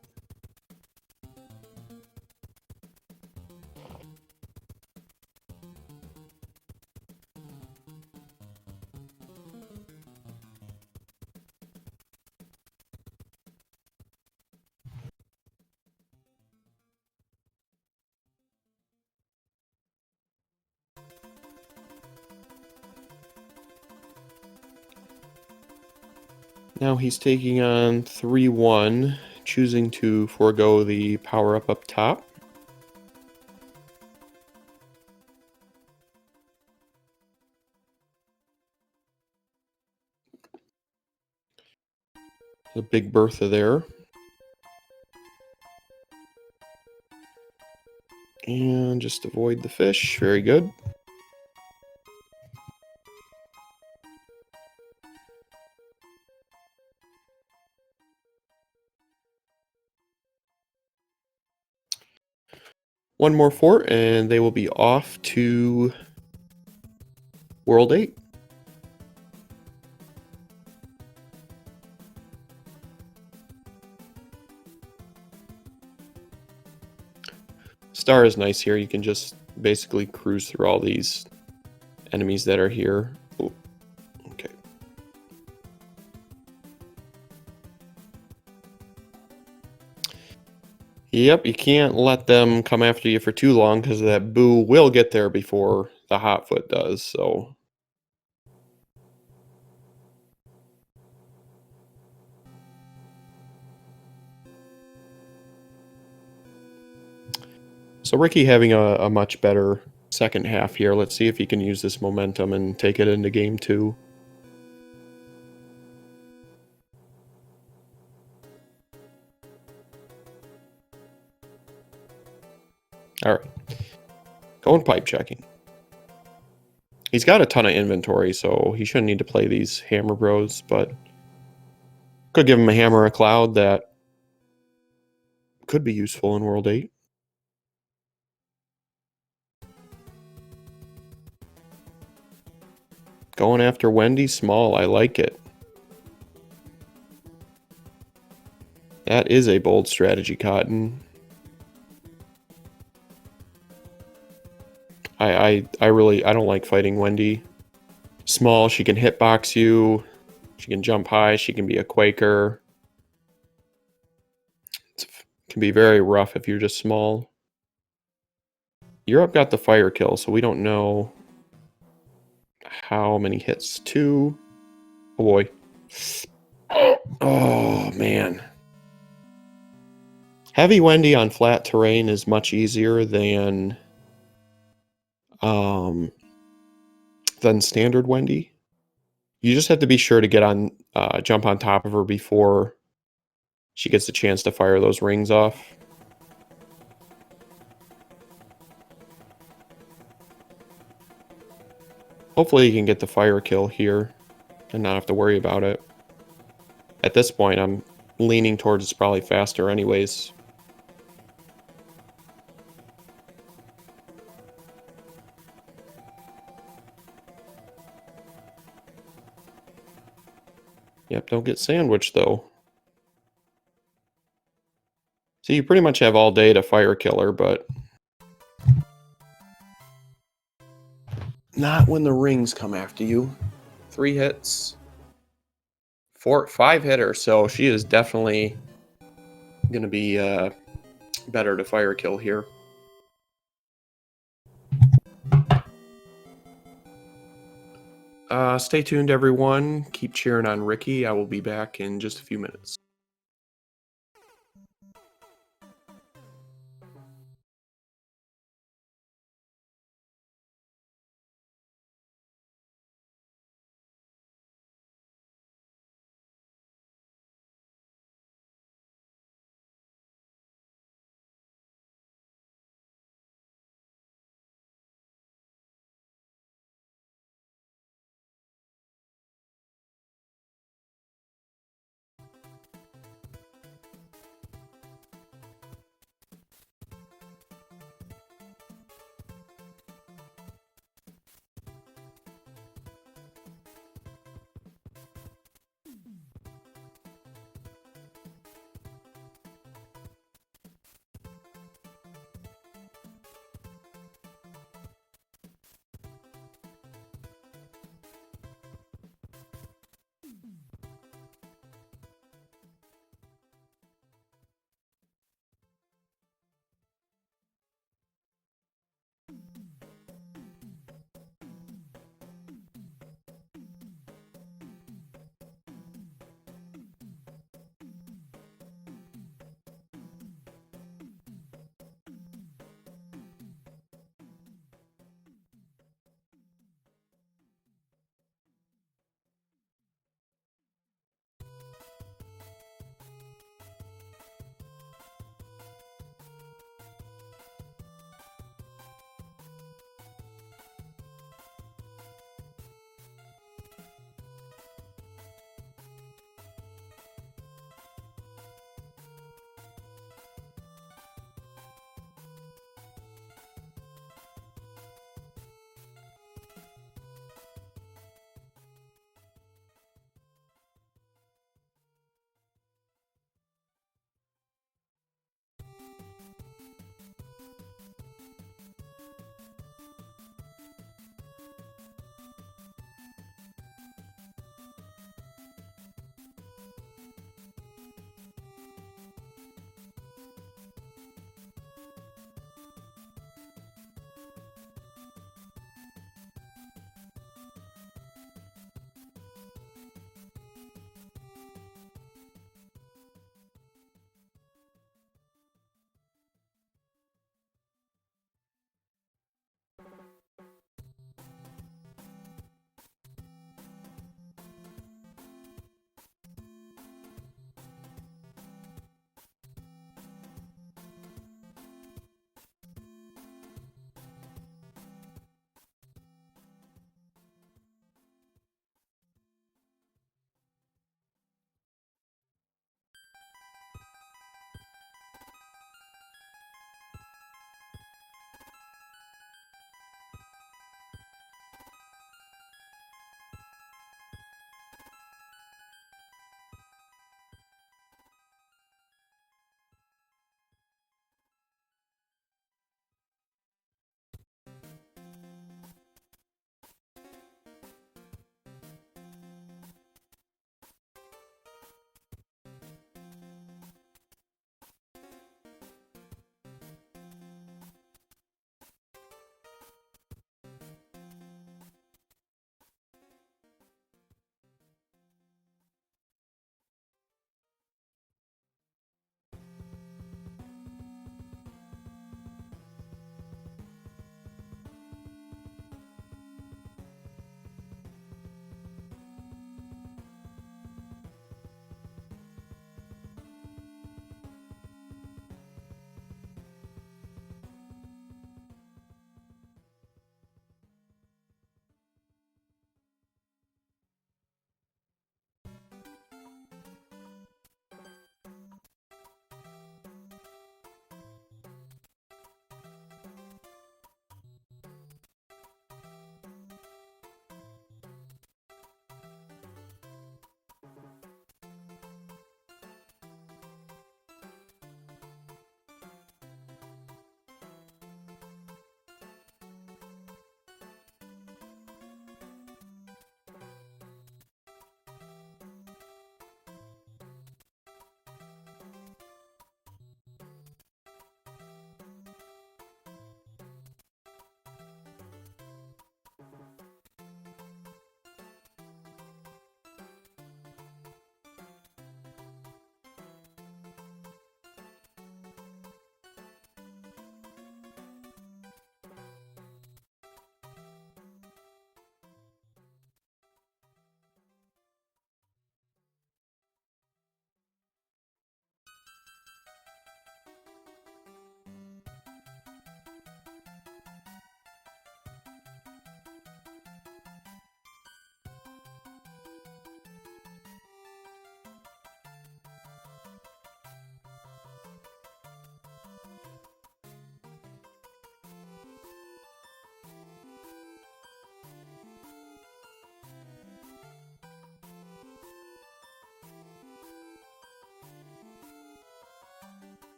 S1: Now he's taking on 3-1, choosing to forego the power-up up top. A big Bertha there. And just avoid the fish. Very good. One more fort, and they will be off to World 8. Star is nice here. You can just basically cruise through all these enemies that are here. Ooh. Okay. Yep, you can't let them come after you for too long because that boo will get there before the hotfoot does, so. So Ricky having a much better second half here. Let's see if he can use this momentum and take it into game 2. All right. Going pipe checking. He's got a ton of inventory, so he shouldn't need to play these hammer bros, but could give him a hammer of cloud that could be useful in World 8. Going after Wendy Small, I like it. That is a bold strategy, Cotton. I don't like fighting Wendy. Small, she can hitbox you. She can jump high. She can be a Quaker. It can be very rough if you're just small. Europe got the fire kill, so we don't know how many hits. 2. Oh boy. Oh man. Heavy Wendy on flat terrain is much easier than standard Wendy. You just have to be sure to get on, jump on top of her before she gets a chance to fire those rings off. Hopefully you can get the fire kill here and not have to worry about it. At this point, I'm leaning towards it's probably faster anyways. Yep, don't get sandwiched though. So you pretty much have all day to fire kill her, but not when the rings come after you. 3 hits. 5 hit her, so she is definitely going to be better to fire kill here. Stay tuned, everyone. Keep cheering on Ricky. I will be back in just a few minutes.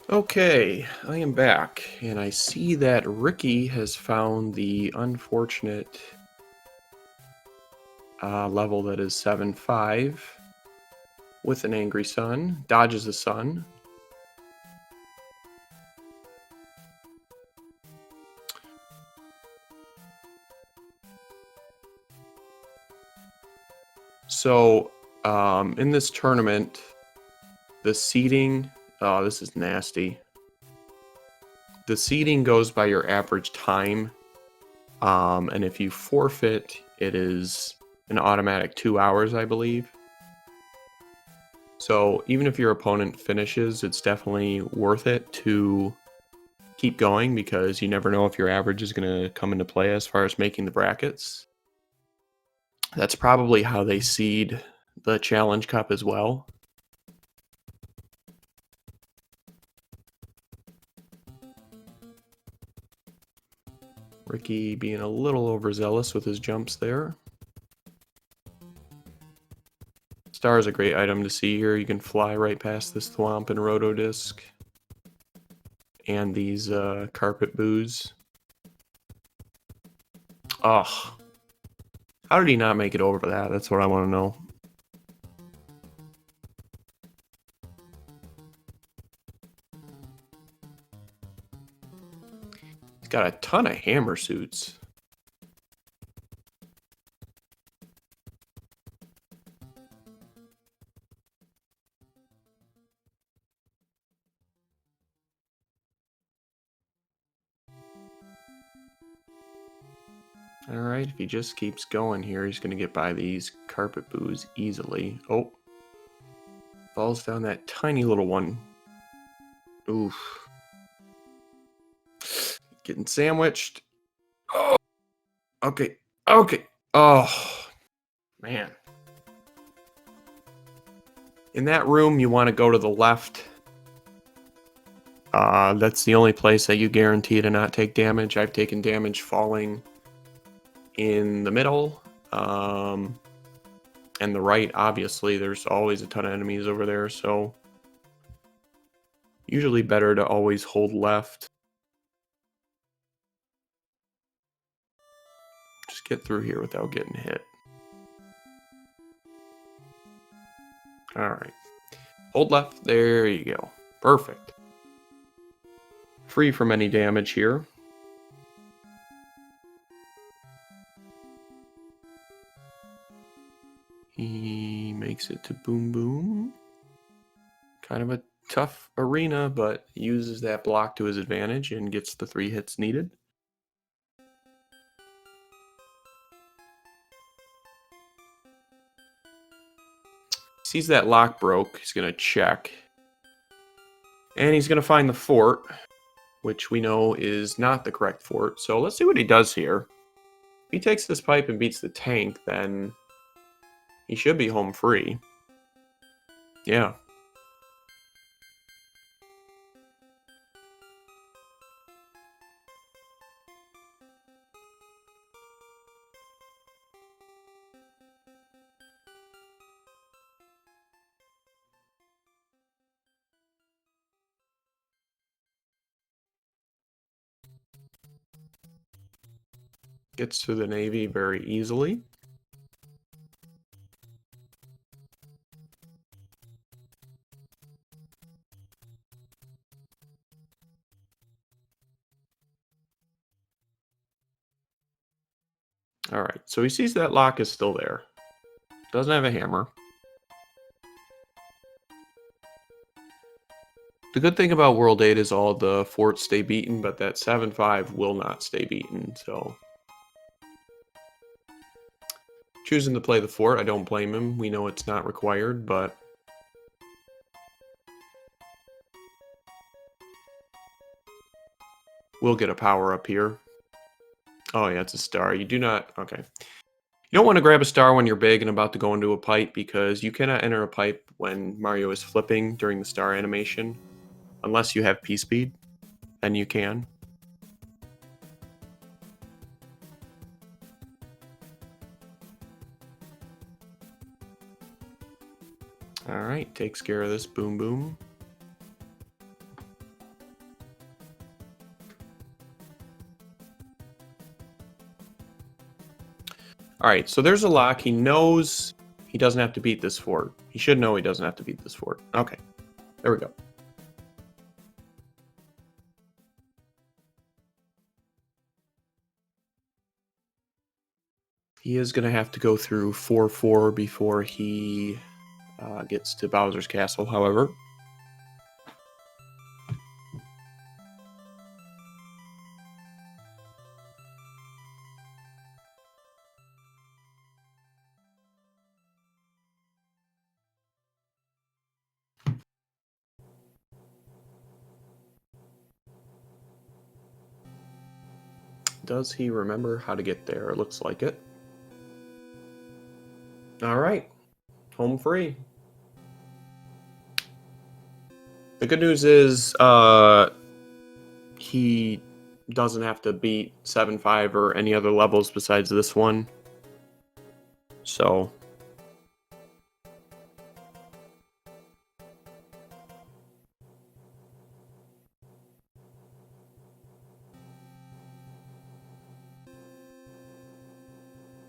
S1: Okay, I am back, and I see that Ricky has found the unfortunate level that is 7-5 with an angry sun, dodges the sun. So, in this tournament, the seeding, oh, this is nasty. The seeding goes by your average time, and if you forfeit, it is an automatic 2 hours, I believe. So even if your opponent finishes, it's definitely worth it to keep going because you never know if your average is going to come into play as far as making the brackets. That's probably how they seed the Challenge Cup as well. Ricky being a little overzealous with his jumps there. Star is a great item to see here. You can fly right past this Thwomp and Rotodisc and these carpet boos. Ugh. How did he not make it over to that? That's what I want to know. He's got a ton of hammer suits. Alright, if he just keeps going here, he's going to get by these carpet boos easily. Oh. Falls down that tiny little one. Oof. Getting sandwiched. Oh. Okay. Okay. Oh. Man. In that room, you want to go to the left. That's the only place that you guarantee to not take damage. I've taken damage falling in the middle. And the right, obviously, there's always a ton of enemies over there, so usually better to always hold left. Just get through here without getting hit. Alright. Hold left. There you go. Perfect. Free from any damage here. He makes it to Boom Boom. Kind of a tough arena, but uses that block to his advantage and gets the 3 hits needed. Sees that lock broke. He's going to check. And he's going to find the fort, which we know is not the correct fort. So let's see what he does here. If he takes this pipe and beats the tank, then he should be home free. Yeah. Gets to the Navy very easily. Alright, so he sees that lock is still there. Doesn't have a hammer. The good thing about World 8 is all the forts stay beaten, but that 7-5 will not stay beaten, so... Choosing to play the fort, I don't blame him. We know it's not required, but... We'll get a power-up here. Oh yeah, it's a star. You do not... Okay. You don't want to grab a star when you're big and about to go into a pipe, because you cannot enter a pipe when Mario is flipping during the star animation. Unless you have P-Speed, then you can. Alright, takes care of this Boom Boom. All right, so there's a lock. He knows he doesn't have to beat this fort. He should know he doesn't have to beat this fort. Okay, there we go. He is going to have to go through 4-4 before he gets to Bowser's Castle, however. Does he remember how to get there? It looks like it. All right, home free. The good news is he doesn't have to beat 7-5 or any other levels besides this one. So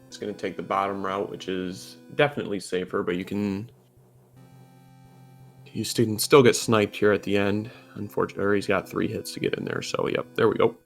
S1: it's going to take the bottom route, which is definitely safer, but you can still get sniped here at the end. Unfortunately, or he's got 3 hits to get in there. So yep, there we go.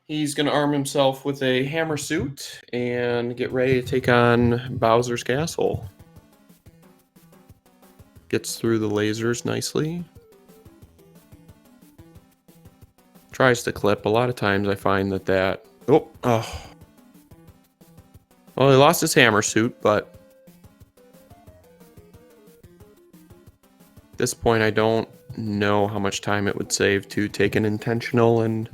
S1: He's going to arm himself with a hammer suit and get ready to take on Bowser's Castle. Gets through the lasers nicely. Tries to clip. A lot of times I find that... Oh. Well, he lost his hammer suit, but... At this point, I don't know how much time it would save to take an intentional and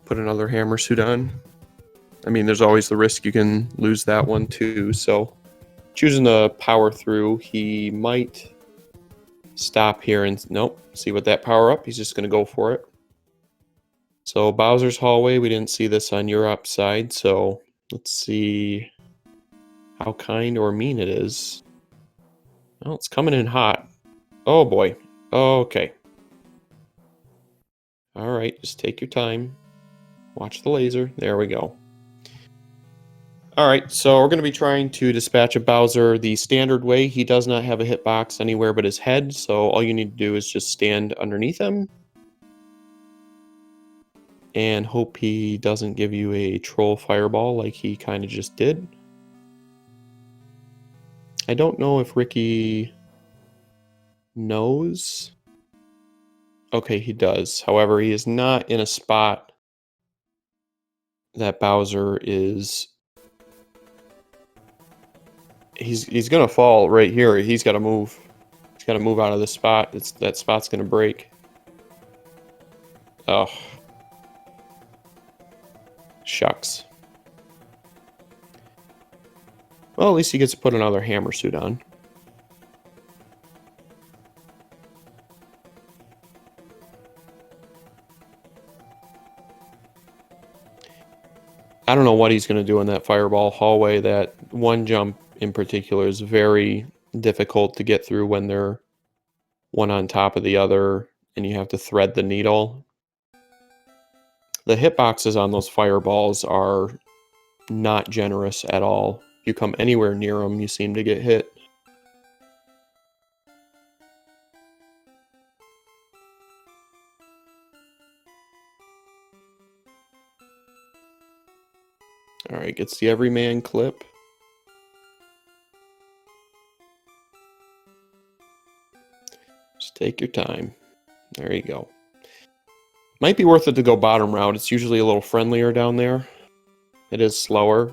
S1: put another hammer suit on. I mean, there's always the risk you can lose that one too, so choosing to power through, he might stop here and nope, see what that power up, he's just going to go for it. So Bowser's hallway, we didn't see this on Europe's side, so let's see how kind or mean it is. Well, it's coming in hot. Oh boy. Okay. All right, just take your time. Watch the laser. There we go. All right, so we're going to be trying to dispatch a Bowser the standard way. He does not have a hitbox anywhere but his head, so all you need to do is just stand underneath him and hope he doesn't give you a troll fireball like he kind of just did. I don't know if Ricky knows. Okay, he does. However, he is not in a spot that Bowser is... He's gonna fall right here. He's got to move. He's got to move out of this spot. That spot's gonna break. Oh, shucks. Well, at least he gets to put another hammer suit on. I don't know what he's going to do in that fireball hallway. That one jump in particular is very difficult to get through when they're one on top of the other and you have to thread the needle. The hitboxes on those fireballs are not generous at all. If you come anywhere near them, you seem to get hit. All right, gets the everyman clip. Just take your time. There you go. Might be worth it to go bottom route. It's usually a little friendlier down there. It is slower.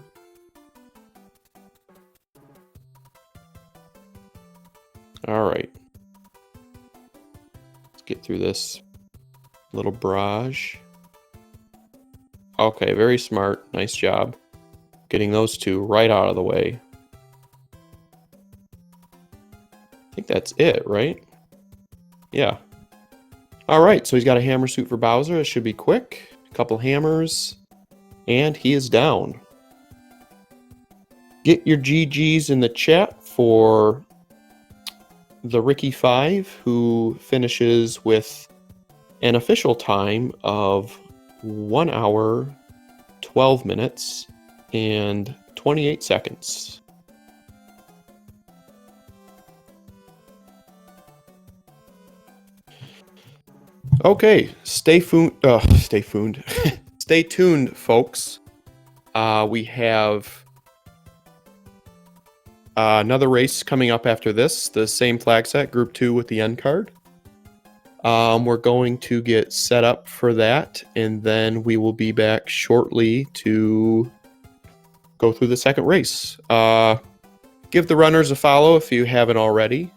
S1: All right. Let's get through this little barrage. Okay, very smart. Nice job. Getting those two right out of the way. I think that's it, right? Yeah. Alright, so he's got a hammer suit for Bowser. It should be quick. A couple hammers. And he is down. Get your GGs in the chat for TheRicky5, who finishes with an official time of 1 hour, 12 minutes, and 28 seconds. Okay, stay tuned, folks. We have another race coming up after this, the same flag set, Group 2 with the end card. We're going to get set up for that, and then we will be back shortly to go through the second race. Give the runners a follow if you haven't already.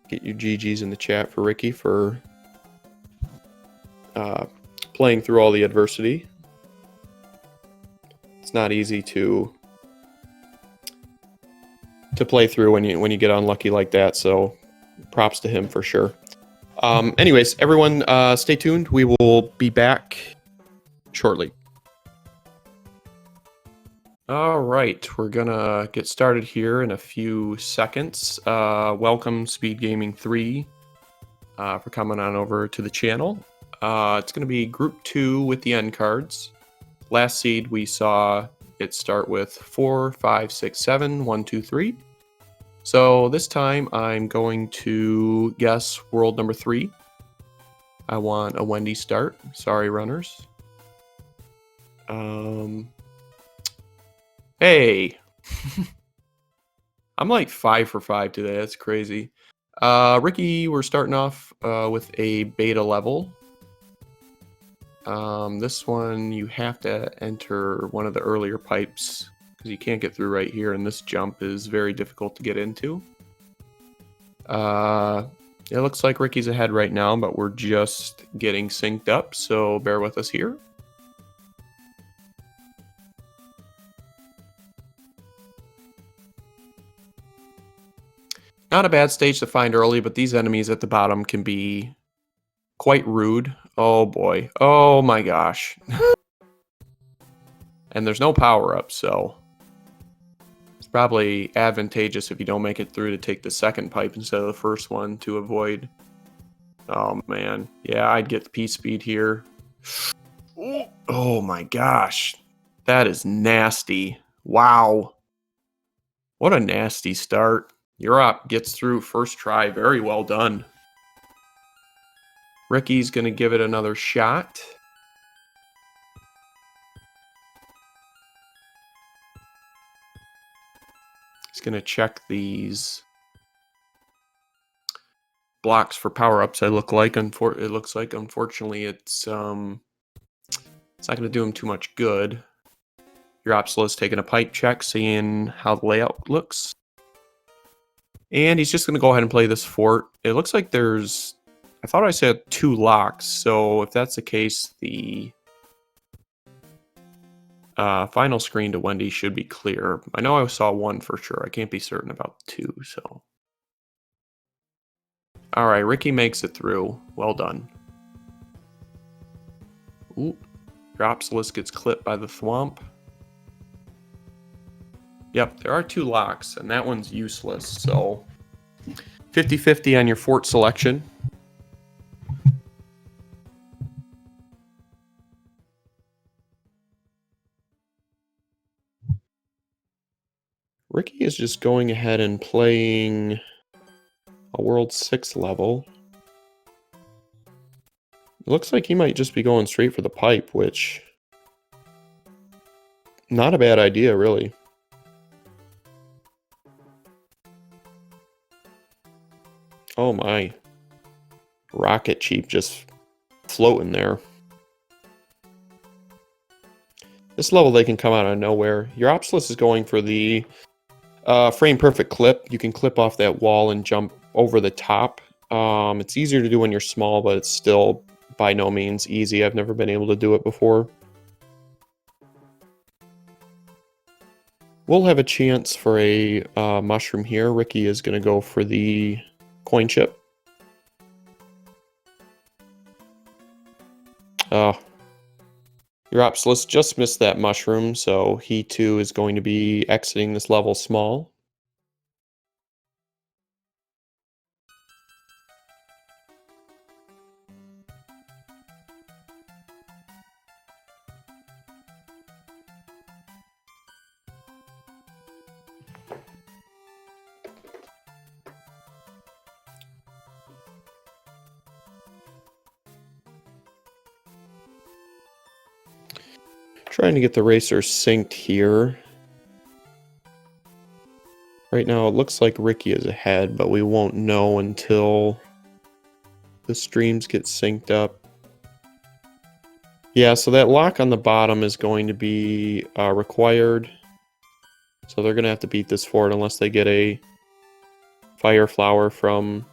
S1: Get your GGs in the chat for Ricky for playing through all the adversity. It's not easy to play through when you get unlucky like that, so props to him for sure. Anyways, everyone, stay tuned. We will be back shortly. All right, we're gonna get started here in a few seconds. Welcome SpeedGaming 3 for coming on over to the channel. It's gonna be Group 2 with the end cards. Last seed we saw it start with 4, 5, 6, 7, 1, 2, 3. So this time I'm going to guess world number 3. I want a Wendy start. Sorry, runners. Hey, I'm like 5 for 5 today. That's crazy. Ricky, we're starting off with a beta level. This one you have to enter one of the earlier pipes because you can't get through right here, and this jump is very difficult to get into. It looks like Ricky's ahead right now, but we're just getting synced up, so bear with us here. Not a bad stage to find early, but these enemies at the bottom can be quite rude. Oh boy. Oh my gosh. And there's no power-up, so it's probably advantageous if you don't make it through to take the second pipe instead of the first one to avoid. Oh man. Yeah, I'd get the P-speed here. Oh my gosh. That is nasty. Wow. What a nasty start. Urop gets through first try. Very well done. Ricky's going to give it another shot. He's going to check these blocks for power-ups. It looks like unfortunately it's not going to do him too much good. Uropsalis taking a pipe check, seeing how the layout looks. And he's just going to go ahead and play this fort. It looks like there's... I thought I said 2 locks, so if that's the case, the final screen to Wendy should be clear. I know I saw 1 for sure. I can't be certain about 2, so... Alright, Ricky makes it through. Well done. Ooh. Uropsalis gets clipped by the thwomp. Yep, there are 2 locks, and that one's useless, so 50-50 on your fort selection. Ricky is just going ahead and playing a World 6 level. It looks like he might just be going straight for the pipe, which... not a bad idea, really. Oh my. Rocket Chief just floating there. This level they can come out of nowhere. Uropsalis is going for the frame perfect clip. You can clip off that wall and jump over the top. It's easier to do when you're small, but it's still by no means easy. I've never been able to do it before. We'll have a chance for a mushroom here. Ricky is going to go for the coin chip. Oh, Uropsalis just missed that mushroom, so he too is going to be exiting this level small. Trying to get the racer synced here. Right now it looks like Ricky is ahead, but we won't know until the streams get synced up. Yeah, so that lock on the bottom is going to be required. So they're going to have to beat this fort unless they get a fire flower from...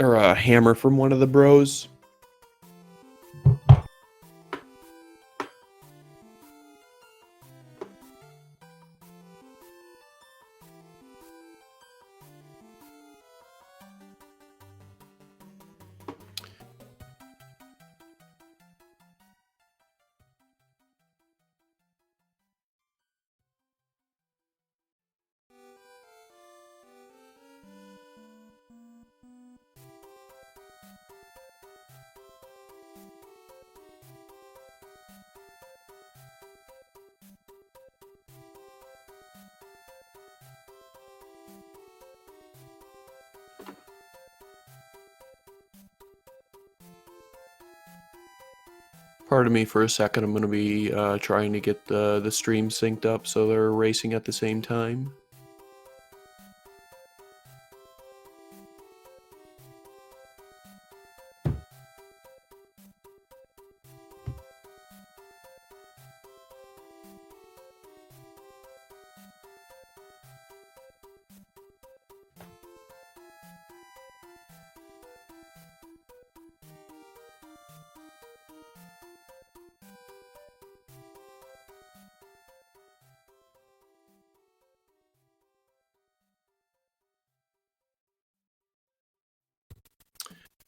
S1: or a hammer from one of the bros. Pardon me for a second, I'm going to be trying to get the stream synced up so they're racing at the same time.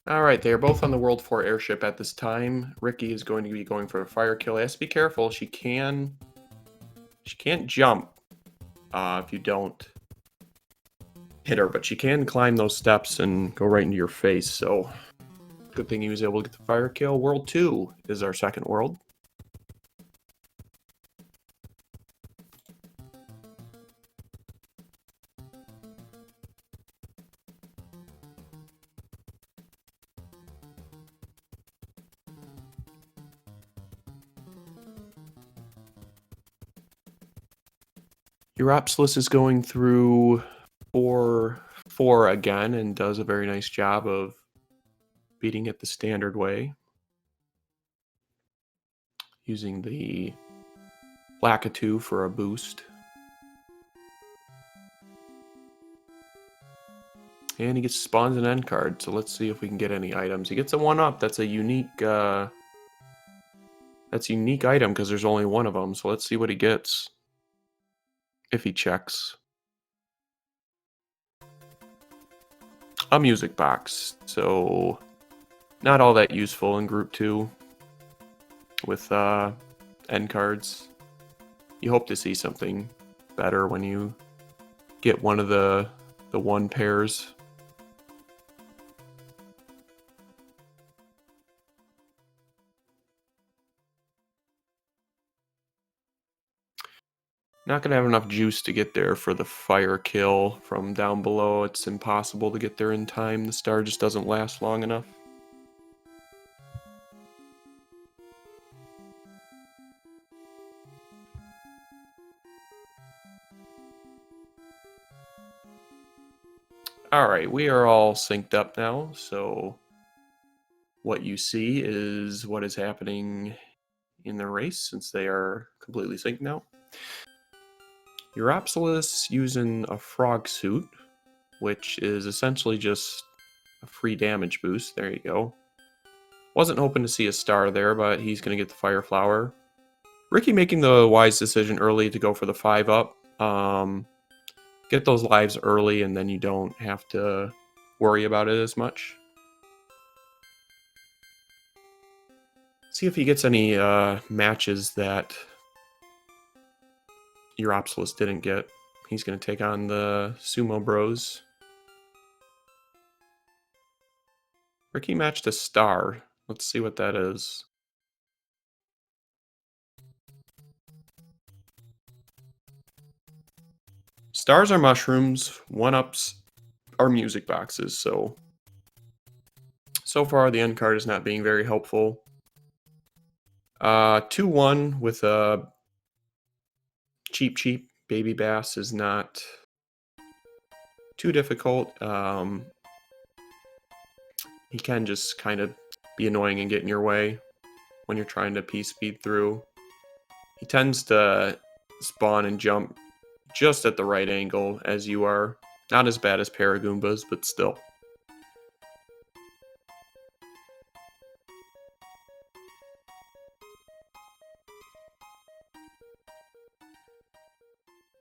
S1: Alright, they are both on the World 4 airship at this time. Ricky is going to be going for a fire kill. He has to be careful. She can't jump if you don't hit her, but she can climb those steps and go right into your face, so good thing he was able to get the fire kill. World 2 is our second world. Uropsalis is going through 4-4 again and does a very nice job of beating it the standard way. Using the Lakitu for a boost. And he gets spawns an end card, so let's see if we can get any items. He gets a 1-up. That's a unique unique item because there's only one of them. So let's see what he gets if he checks. A music box. So not all that useful in Group 2 with end cards. You hope to see something better when you get one of the 1 pairs. Not going to have enough juice to get there for the fire kill from down below. It's impossible to get there in time. The star just doesn't last long enough. Alright, we are all synced up now, so what you see is what is happening in the race since they are completely synced now. Uropsalis using a frog suit, which is essentially just a free damage boost. There you go. Wasn't hoping to see a star there, but he's going to get the fire flower. Ricky making the wise decision early to go for the 5-up. Get those lives early, and then you don't have to worry about it as much. See if he gets any matches that Uropsalis didn't get. He's going to take on the Sumo Bros. Ricky matched a star. Let's see what that is. Stars are mushrooms. 1-ups are music boxes. So far the end card is not being very helpful. 2-1 with a cheap baby bass is not too difficult. He can just kind of be annoying and get in your way when you're trying to speed through. He tends to spawn and jump just at the right angle as you are. Not as bad as Paragoombas, but still.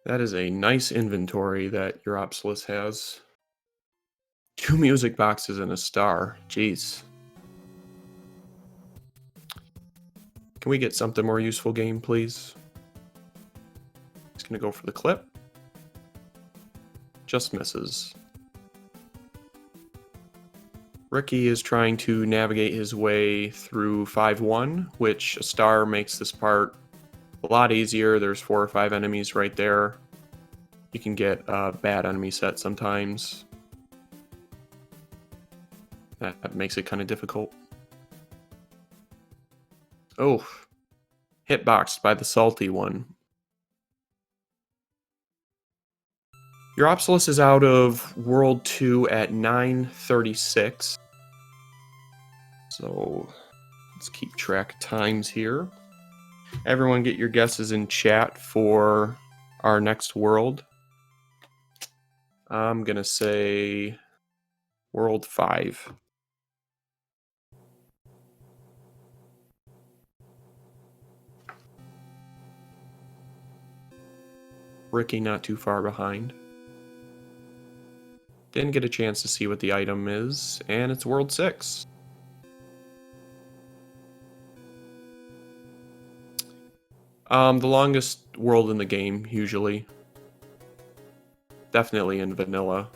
S1: That is a nice inventory that Uropsalis has. 2 music boxes and a star. Jeez. Can we get something more useful, game, please? He's going to go for the clip. Just misses. Ricky is trying to navigate his way through 5-1, which a star makes this part a lot easier. There's 4 or 5 enemies right there. You can get a bad enemy set sometimes. That makes it kind of difficult. Oh, hitboxed by the salty one. Uropsalis is out of World 2 at 9:36. So let's keep track of times here. Everyone get your guesses in chat for our next world. I'm going to say World 5. Ricky not too far behind. Didn't get a chance to see what the item is, and it's World 6. The longest world in the game, usually. Definitely in vanilla.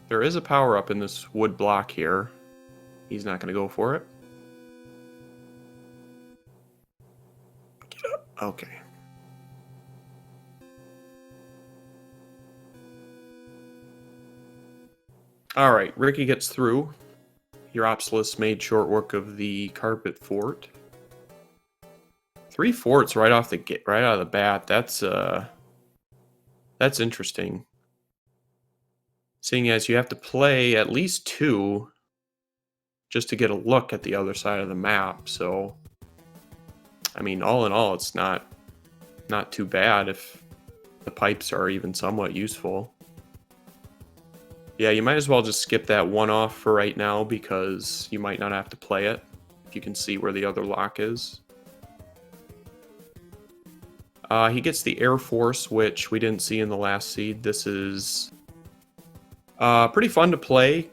S1: There is a power-up in this wood block here. He's not going to go for it. Get up. Okay. Alright, Ricky gets through. Uropsalis made short work of the carpet fort. 3 forts right out of the bat. That's interesting. Seeing as you have to play at least 2 just to get a look at the other side of the map. So, I mean, all in all, it's not too bad if the pipes are even somewhat useful. Yeah, you might as well just skip that one off for right now because you might not have to play it if you can see where the other lock is. He gets the Air Force, which we didn't see in the last seed. This is pretty fun to play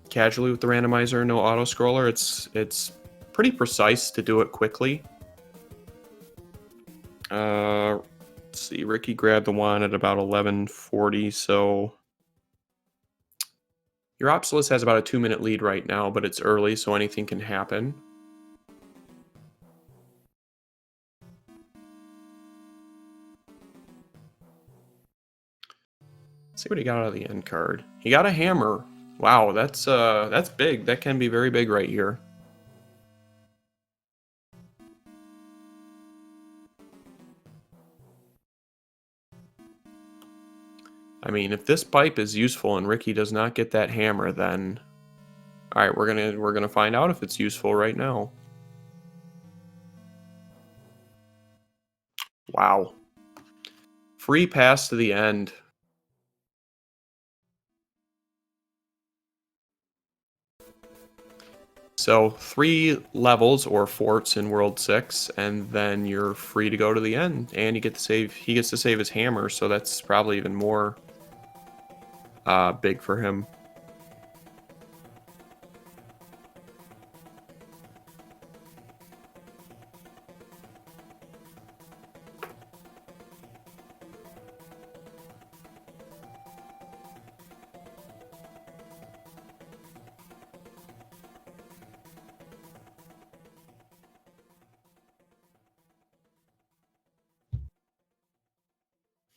S1: casually with the randomizer, no auto-scroller. It's pretty precise to do it quickly. Let's see, Ricky grabbed the one at about 11:40, so Uropsalis has about a 2-minute lead right now, but it's early, so anything can happen. Let's see what he got out of the end card. He got a hammer. Wow, that's big. That can be very big right here. I mean, if this pipe is useful and Ricky does not get that hammer, then all right, we're gonna find out if it's useful right now. Wow. Free pass to the end. So 3 levels or forts in World 6, and then you're free to go to the end. And you get to save. He gets to save his hammer, so that's probably even more big for him.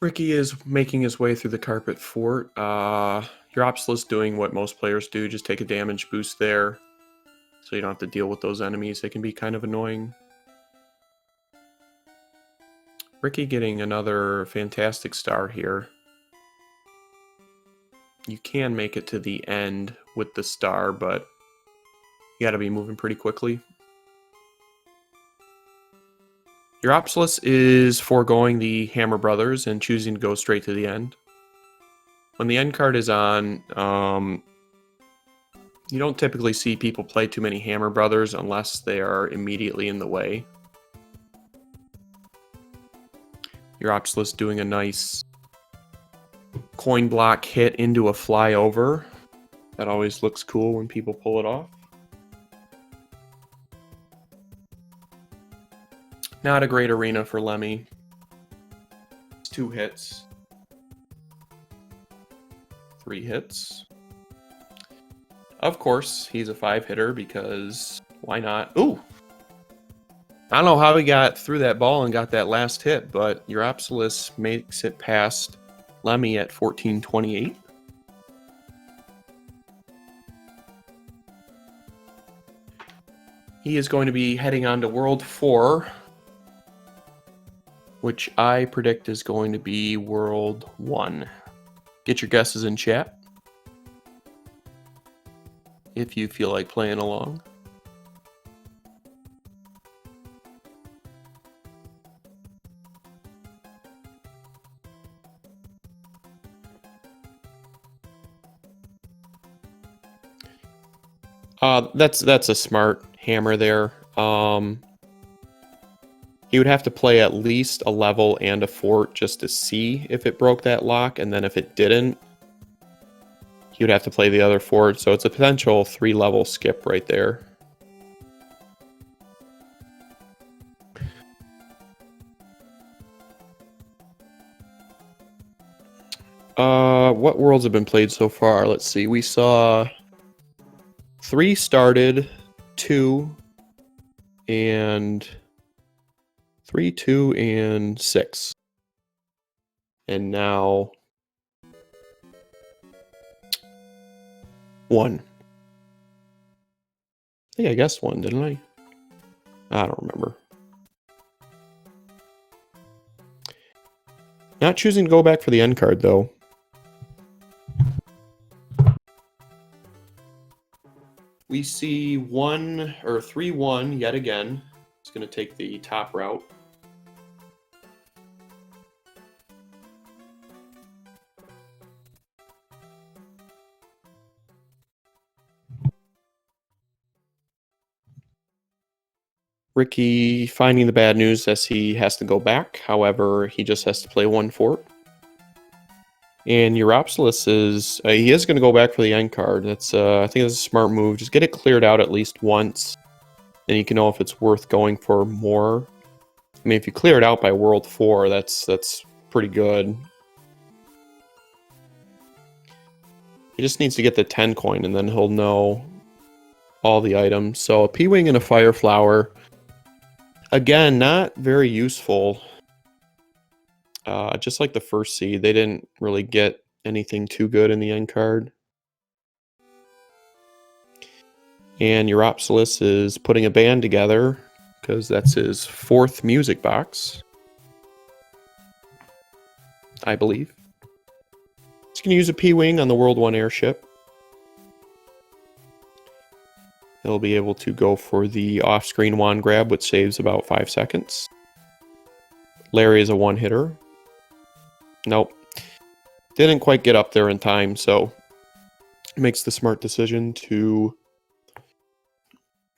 S1: Ricky is making his way through the carpet fort. Uropsalis doing what most players do, just take a damage boost there, so you don't have to deal with those enemies. They can be kind of annoying. Ricky getting another fantastic star here. You can make it to the end with the star, but you gotta be moving pretty quickly. Uropsalis is foregoing the Hammer Brothers and choosing to go straight to the end. When the end card is on, you don't typically see people play too many Hammer Brothers unless they are immediately in the way. Uropsalis doing a nice coin block hit into a flyover. That always looks cool when people pull it off. Not a great arena for Lemmy. It's 2 hits. 3 hits. Of course, he's a 5-hitter because why not? Ooh! I don't know how he got through that ball and got that last hit, but Uropsalis makes it past Lemmy at 14:28. He is going to be heading on to World 4, which I predict is going to be World 1. Get your guesses in chat if you feel like playing along. That's a smart hammer there. He would have to play at least a level and a fort just to see if it broke that lock, and then if it didn't, he would have to play the other fort. So it's a potential 3-level skip right there. What worlds have been played so far? Let's see. We saw 3 started, 2, and 3, 2, and 6. And now 1. I think I guessed 1, didn't I? I don't remember. Not choosing to go back for the end card, though. We see 1 or 3-1 yet again. It's going to take the top route. Ricky finding the bad news as he has to go back. However, he just has to play 1 fort. And Uropsalis is he is going to go back for the end card. That's I think that's a smart move. Just get it cleared out at least once, then you can know if it's worth going for more. I mean, if you clear it out by World 4, that's pretty good. He just needs to get the 10 coin, and then he'll know all the items. So a P-Wing and a Fire Flower. Again, not very useful. Just like the first seed, they didn't really get anything too good in the end card. And Uropsalis is putting a band together because that's his 4th music box, I believe. He's going to use a P-Wing on the World 1 airship. He'll be able to go for the off-screen wand grab, which saves about 5 seconds. Larry is a 1-hitter. Nope. Didn't quite get up there in time, so makes the smart decision to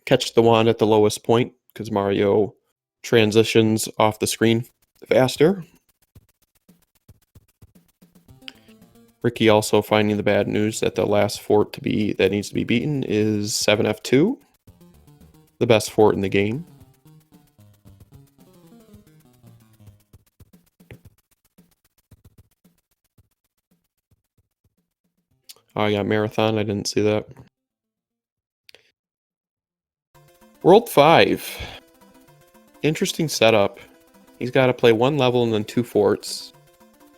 S1: catch the wand at the lowest point because Mario transitions off the screen faster. Ricky also finding the bad news that the last fort that needs to be beaten is 7F2, the best fort in the game. Oh, I got Marathon. I didn't see that. World 5. Interesting setup. He's got to play one level and then 2 forts.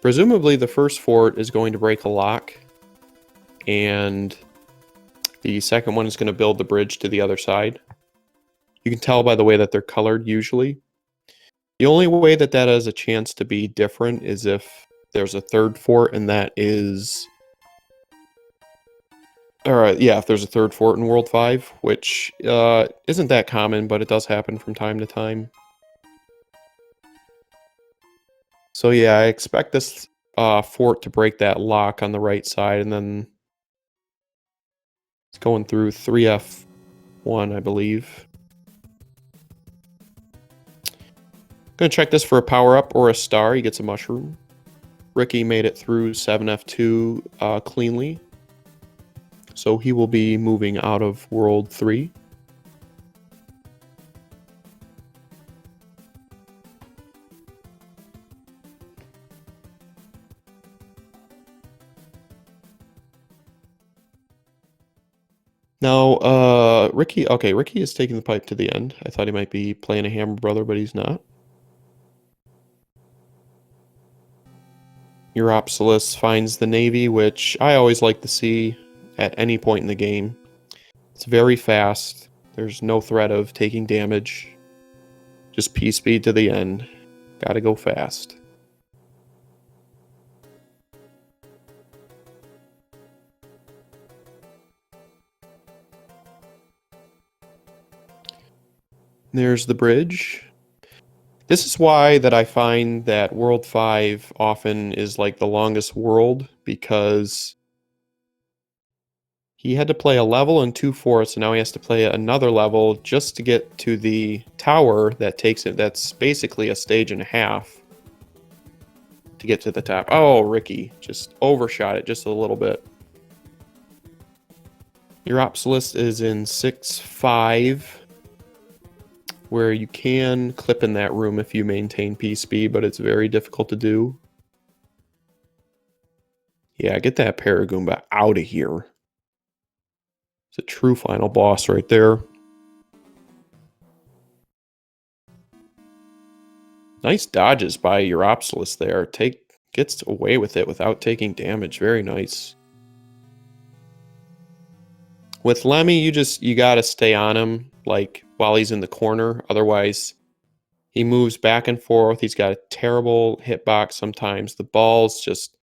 S1: Presumably the first fort is going to break a lock, and the second one is going to build the bridge to the other side. You can tell by the way that they're colored usually. The only way that that has a chance to be different is if there's a third fort, and that is... Alright, yeah, if there's a third fort in World 5, which isn't that common, but it does happen from time to time. So yeah, I expect this fort to break that lock on the right side, and then it's going through 3F1, I believe. Gonna check this for a power-up or a star. He gets a mushroom. Ricky made it through 7F2 cleanly. So he will be moving out of World 3. Now, Ricky is taking the pipe to the end. I thought he might be playing a Hammer Brother, but he's not. Uropsalis finds the Navy, which I always like to see at any point in the game. It's very fast. There's no threat of taking damage. Just P-speed to the end. Gotta go fast. There's the bridge. This is why that I find that World 5 often is like the longest world, because he had to play a level and 2 forts, and now he has to play another level just to get to the tower that takes it. That's basically a stage and a half to get to the top. Oh, Ricky just overshot it just a little bit. Uropsalis is in 6-5, where you can clip in that room if you maintain P-speed, but it's very difficult to do. Yeah, get that Paragoomba out of here. It's a true final boss right there. Nice dodges by Uropsalis there. Gets away with it without taking damage. Very nice. With Lemmy, you gotta stay on him, like, while he's in the corner. Otherwise, he moves back and forth. He's got a terrible hitbox sometimes. The balls just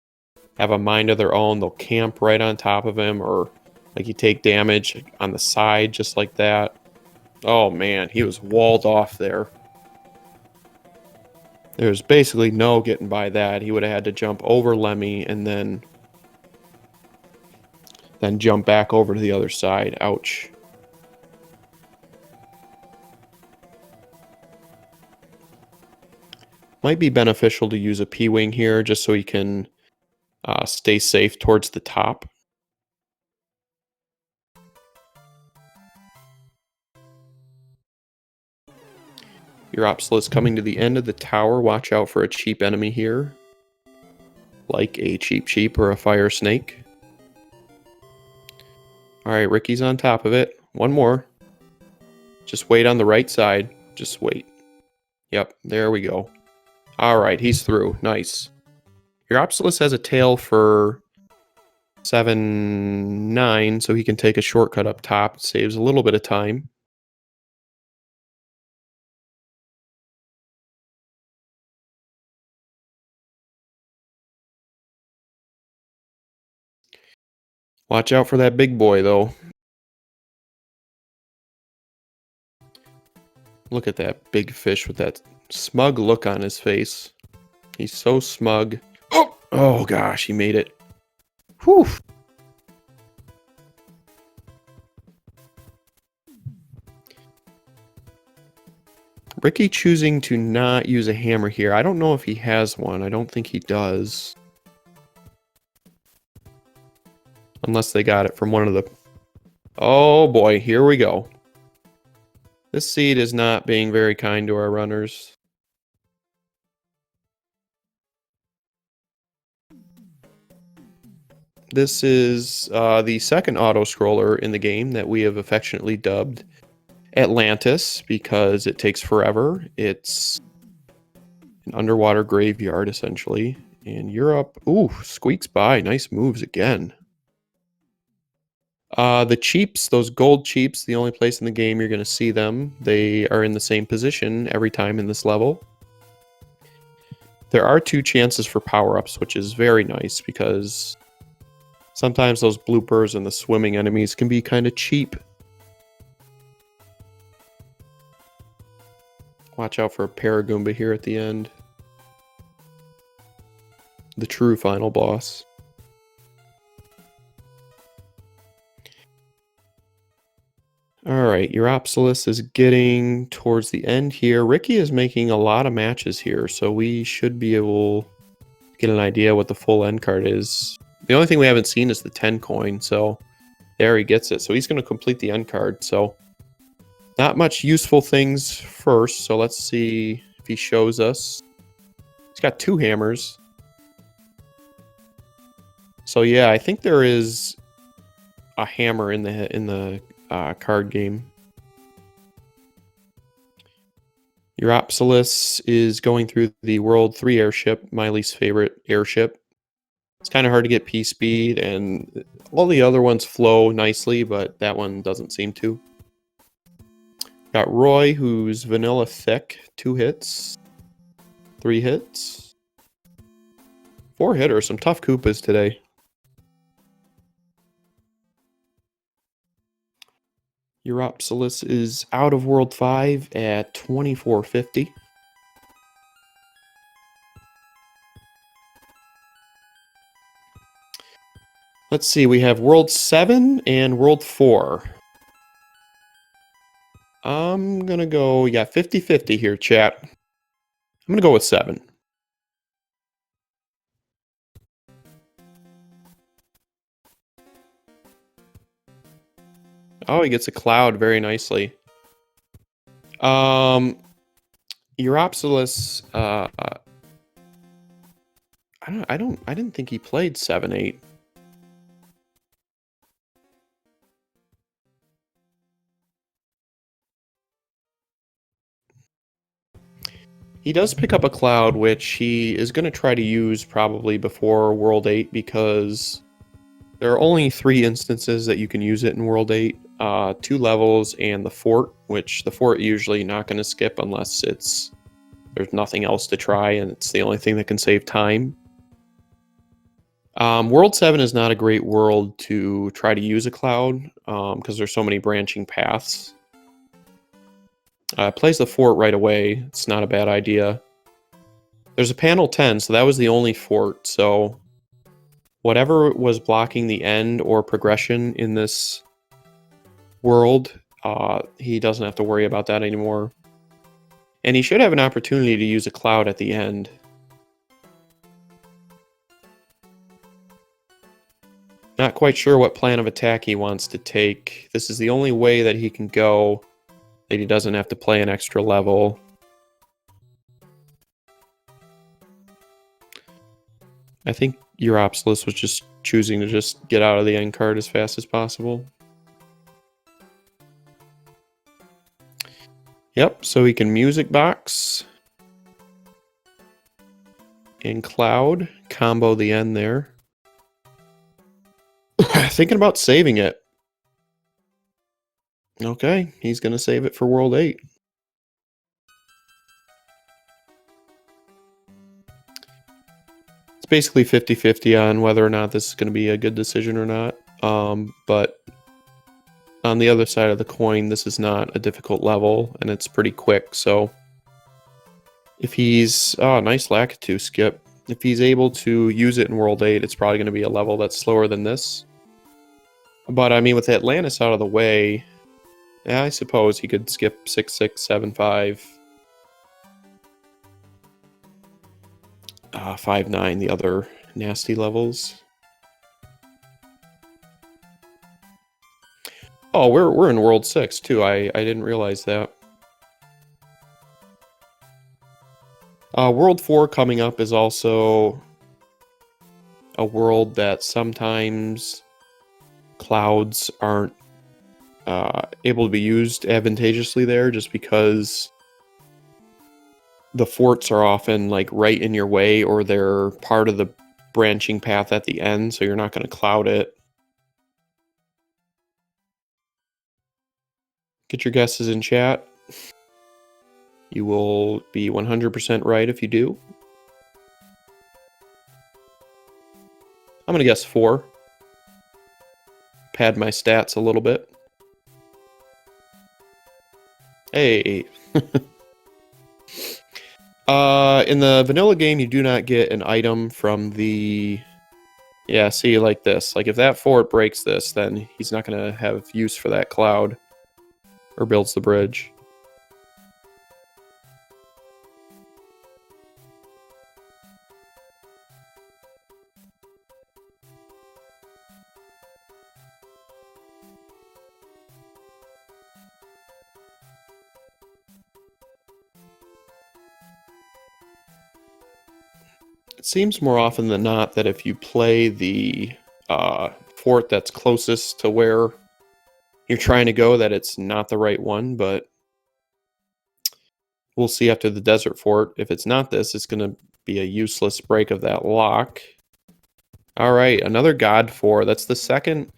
S1: have a mind of their own. They'll camp right on top of him, or like you take damage on the side just like that. Oh man, he was walled off there. There's basically no getting by that. He would have had to jump over Lemmy and then jump back over to the other side. Ouch. Might be beneficial to use a P-Wing here just so he can stay safe towards the top. Uropsalis coming to the end of the tower. Watch out for a cheap enemy here, like a Cheep or a fire snake. Alright, Ricky's on top of it. One more. Just wait on the right side. Just wait. Yep, there we go. Alright, he's through. Nice. Uropsalis has a tail for 7-9, so he can take a shortcut up top. It saves a little bit of time. Watch out for that big boy, though. Look at that big fish with that smug look on his face. He's so smug. Oh gosh, he made it. Whew. Ricky choosing to not use a hammer here. I don't know if he has one. I don't think he does. Unless they got it from one of the... Oh boy, here we go. This seed is not being very kind to our runners. This is the second auto-scroller in the game that we have affectionately dubbed Atlantis because it takes forever. It's an underwater graveyard, essentially. And Europe, ooh, squeaks by. Nice moves again. The cheeps, those gold cheeps, the only place in the game you're going to see them. They are in the same position every time in this level. There are 2 chances for power-ups, which is very nice because sometimes those bloopers and the swimming enemies can be kind of cheap. Watch out for a Paragoomba here at the end. The true final boss. Alright, uropsalis is getting towards the end here. Ricky is making a lot of matches here, so we should be able to get an idea what the full end card is. The only thing we haven't seen is the 10 coin, so there he gets it. So he's going to complete the end card, so not much useful things first, so let's see if he shows us. He's got 2 hammers. So yeah, I think there is a hammer in the card game. Uropsalis is going through the World 3 airship, my least favorite airship. It's kind of hard to get P speed, and all the other ones flow nicely, but that one doesn't seem to. Got Roy, who's vanilla thick, 2 hits, 3 hits, 4 hitters, some tough Koopas today. Uropsalis is out of World 5 at 2450. Let's see, we have World 7 and World 4. I'm gonna go, 50-50 here, chat. I'm gonna go with 7. Oh, he gets a cloud very nicely. Uropsalis, I didn't think he played 7-8. He does pick up a cloud, which he is going to try to use probably before World 8 because there are only 3 instances that you can use it in World 8. 2 levels and the fort, which the fort usually not going to skip unless there's nothing else to try and it's the only thing that can save time. World 7 is not a great world to try to use a cloud because there's so many branching paths. Plays the fort right away. It's not a bad idea. There's a panel 10, so that was the only fort. So whatever was blocking the end or progression in this world, he doesn't have to worry about that anymore. And he should have an opportunity to use a cloud at the end. Not quite sure what plan of attack he wants to take. This is the only way that he can go that he doesn't have to play an extra level. I think Uropsalis was just choosing to just get out of the end card as fast as possible. Yep, so he can music box and cloud, combo the end there. Thinking about saving it. Okay, he's going to save it for World 8. It's basically 50-50 on whether or not this is going to be a good decision or not. But on the other side of the coin, this is not a difficult level, and it's pretty quick. So if he's... Oh, nice Lakitu skip. If he's able to use it in World 8, it's probably going to be a level that's slower than this. But, I mean, with Atlantis out of the way... Yeah, I suppose he could skip 6-6, 7-5. 5-9, the other nasty levels. Oh, we're in World 6 too. I didn't realize that. World 4 coming up is also a world that sometimes clouds aren't able to be used advantageously there, just because the forts are often like right in your way, or they're part of the branching path at the end, so you're not going to cloud it. Get your guesses in chat. You will be 100% right if you do. I'm going to guess 4. Pad my stats a little bit. Hey. In the vanilla game, you do not get an item from the... Yeah, see, like this. Like, if that fort breaks this, then he's not going to have use for that cloud. Or builds the bridge. It seems more often than not that if you play the fort that's closest to where you're trying to go, that it's not the right one, but we'll see after the desert fort. If it's not this, it's going to be a useless break of that lock. All right, another God 4. That's the second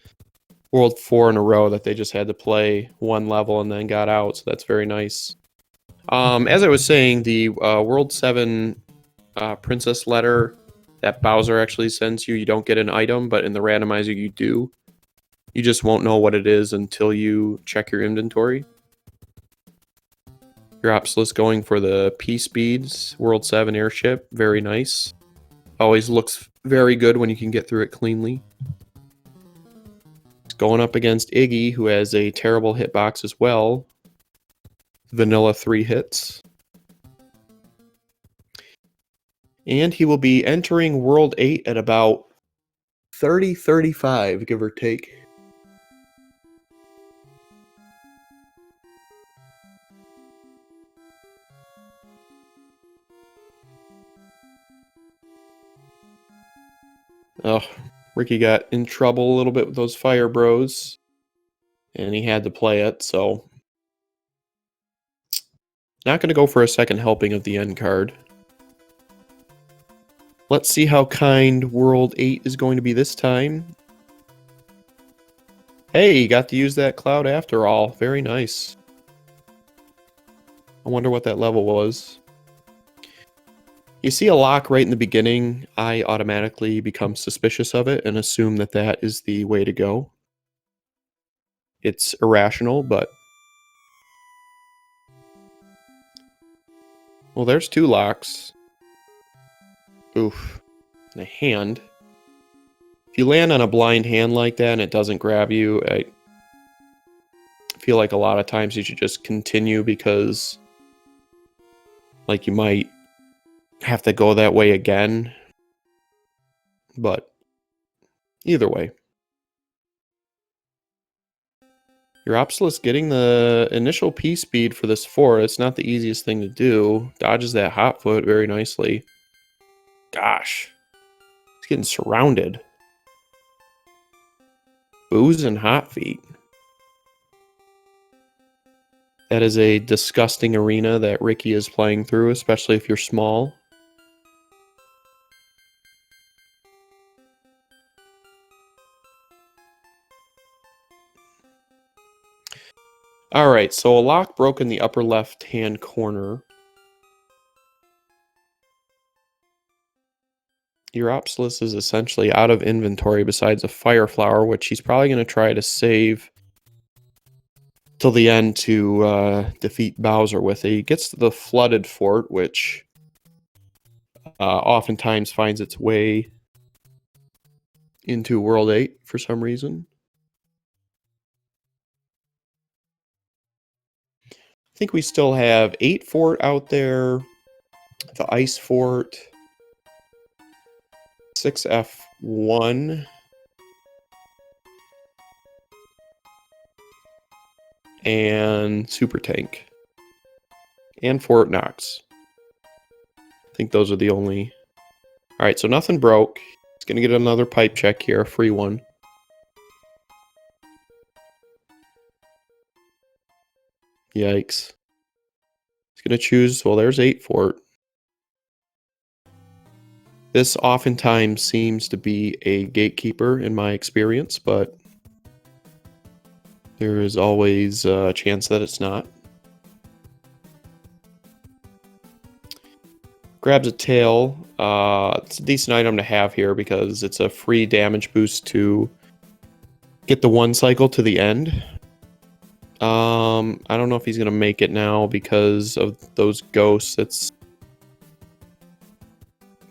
S1: World 4 in a row that they just had to play one level and then got out, so that's very nice. As I was saying, the World 7 Princess letter that Bowser actually sends you, you don't get an item, but in the randomizer you do. You just won't know what it is until you check your inventory. Uropsalis going for the P-Speeds World 7 airship. Very nice. Always looks very good when you can get through it cleanly. It's going up against Iggy, who has a terrible hitbox as well. Vanilla 3 hits. And he will be entering World 8 at about 30-35, give or take. Oh, Ricky got in trouble a little bit with those fire bros. And he had to play it, so... Not going to go for a second helping of the end card. Let's see how kind World 8 is going to be this time. Hey, got to use that cloud after all. Very nice. I wonder what that level was. You see a lock right in the beginning, I automatically become suspicious of it and assume that that is the way to go. It's irrational, but... Well, there's 2 locks. Oof. And a hand. If you land on a blind hand like that and it doesn't grab you, I feel like a lot of times you should just continue, because like you might have to go that way again. But either way. Uropsalis getting the initial P-speed for this fort. It's not the easiest thing to do. Dodges that hot foot very nicely. Gosh. He's getting surrounded. Booze and hot feet. That is a disgusting arena that Ricky is playing through, especially if you're small. Alright, so a lock broke in the upper left-hand corner. Uropsalis is essentially out of inventory besides a fire flower, which he's probably going to try to save till the end to defeat Bowser with. He gets to the flooded fort, which oftentimes finds its way into World 8 for some reason. I think we still have 8 fort out there, the ice fort, 6F1. And Super Tank. And Fort Knox. I think those are the only... Alright, so nothing broke. He's going to get another pipe check here, a free one. Yikes. He's going to choose... Well, there's 8 Fort. This oftentimes seems to be a gatekeeper in my experience, but there is always a chance that it's not. Grabs a tail. It's a decent item to have here because it's a free damage boost to get the one cycle to the end. I don't know if he's going to make it now because of those ghosts. It's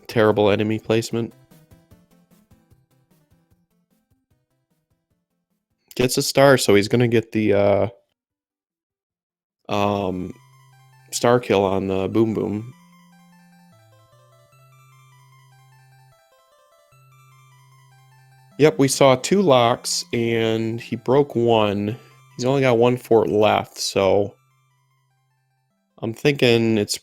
S1: terrible enemy placement. Gets a star, so he's going to get the star kill on the Boom Boom. Yep, we saw 2 locks, and he broke 1. He's only got 1 fort left, so I'm thinking it's...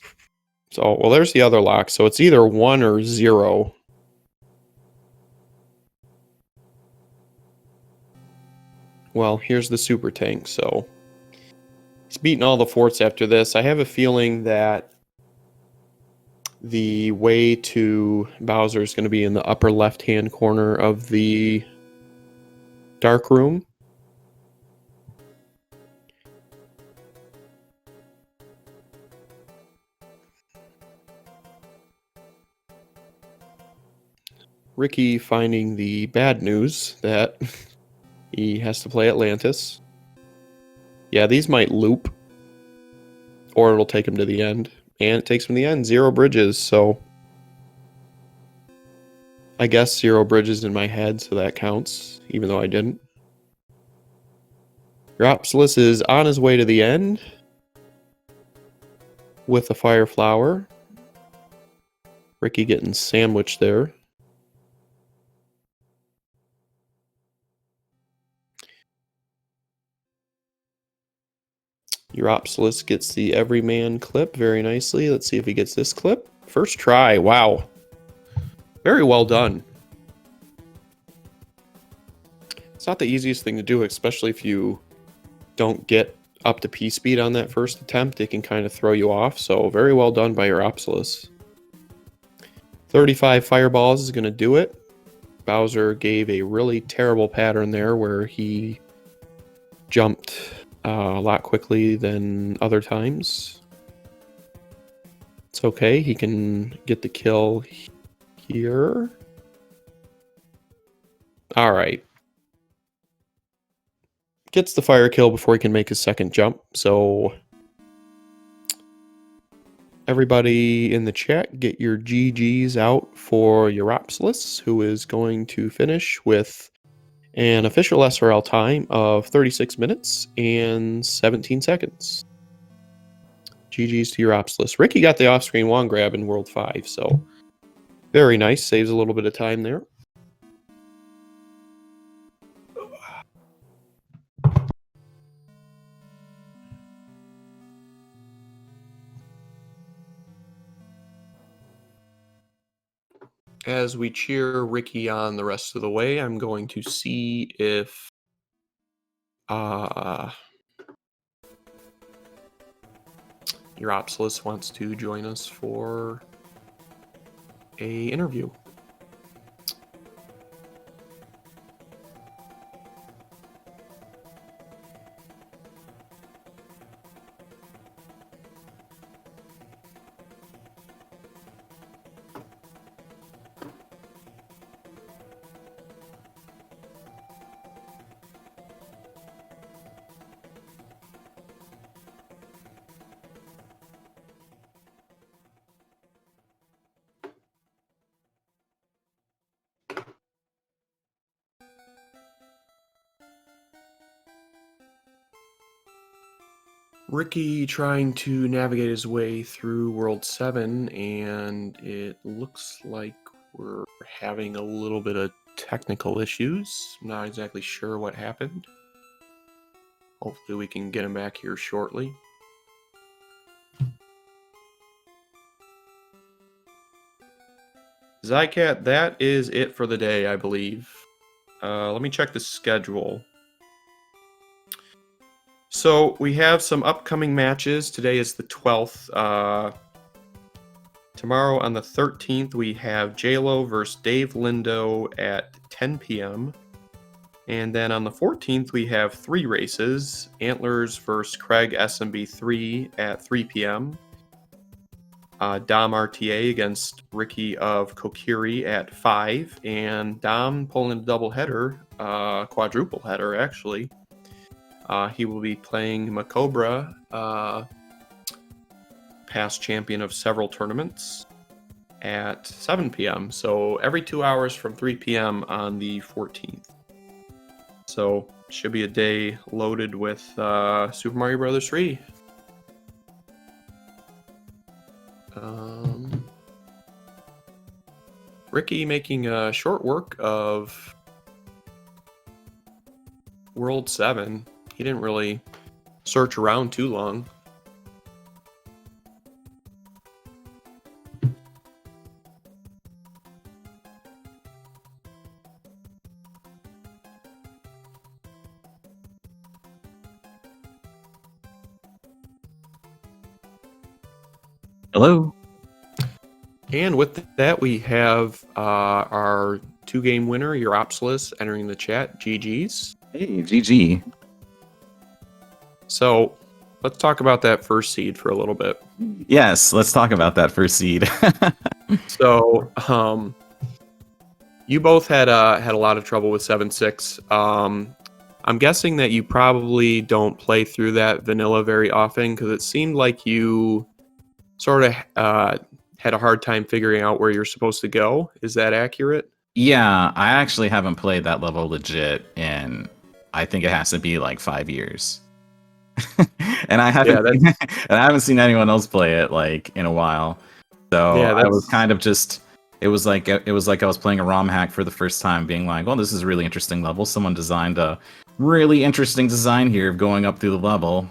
S1: So, well, there's the other lock, so it's either 1 or 0. Well, here's the Super Tank, so... He's beaten all the forts after this. I have a feeling that the way to Bowser is going to be in the upper left-hand corner of the dark room. Ricky finding the bad news that he has to play Atlantis. Yeah, these might loop, or it'll take him to the end. And it takes him to the end. 0 bridges, so... I guess 0 bridges in my head, so that counts, even though I didn't. Uropsalis is on his way to the end with a fire flower. Ricky getting sandwiched there. Uropsalis gets the everyman clip very nicely. Let's see if he gets this clip. First try. Wow. Very well done. It's not the easiest thing to do, especially if you don't get up to P speed on that first attempt. It can kind of throw you off. So very well done by Uropsalis. 35 fireballs is going to do it. Bowser gave a really terrible pattern there where he jumped a lot quickly than other times. It's okay. He can get the kill here. All right. Gets the fire kill before he can make his second jump. So everybody in the chat, get your GGs out for Uropsalis, who is going to finish with an official SRL time of 36 minutes and 17 seconds. GG's to Uropsalis. Ricky got the off-screen wand grab in World 5, so very nice. Saves a little bit of time there. As we cheer Ricky on the rest of the way, I'm going to see if Uropsalis wants to join us for a interview. Ricky trying to navigate his way through World 7, and it looks like We're having a little bit of technical issues. I'm not exactly sure what happened. Hopefully we can get him back here shortly. Zycat, that is it for the day, I believe. Let me check the schedule. So we have some upcoming matches. Today is the 12th. Tomorrow on the 13th, we have JLo versus Dave Lindo at 10 p.m. And then on the 14th, we have 3 races. Antlers versus Craig SMB3 at 3 p.m. Dom RTA against Ricky of Kokiri at 5. And Dom pulling a doubleheader, quadruple header actually. He will be playing Macobra, past champion of several tournaments, at 7 p.m. So every 2 hours from 3 p.m. on the 14th. So should be a day loaded with Super Mario Bros. 3. Ricky making short work of World 7. He didn't really search around too long.
S2: Hello.
S1: And with that, we have our 2-game winner, uropsalis, entering the chat. GG's.
S2: Hey, GG.
S1: So let's talk about that first seed for a little bit.
S2: Yes, let's talk about that first seed.
S1: So you both had a lot of trouble with 7-6. I'm guessing that you probably don't play through that vanilla very often because it seemed like you sort of had a hard time figuring out where you're supposed to go. Is that accurate?
S2: Yeah, I actually haven't played that level legit in, I think it has to be like 5 years. And I haven't seen anyone else play it like in a while. So
S1: Yeah,
S2: I was kind of just it was like I was playing a ROM hack for the first time, being like, "Well, this is a really interesting level. Someone designed a really interesting design here of going up through the level."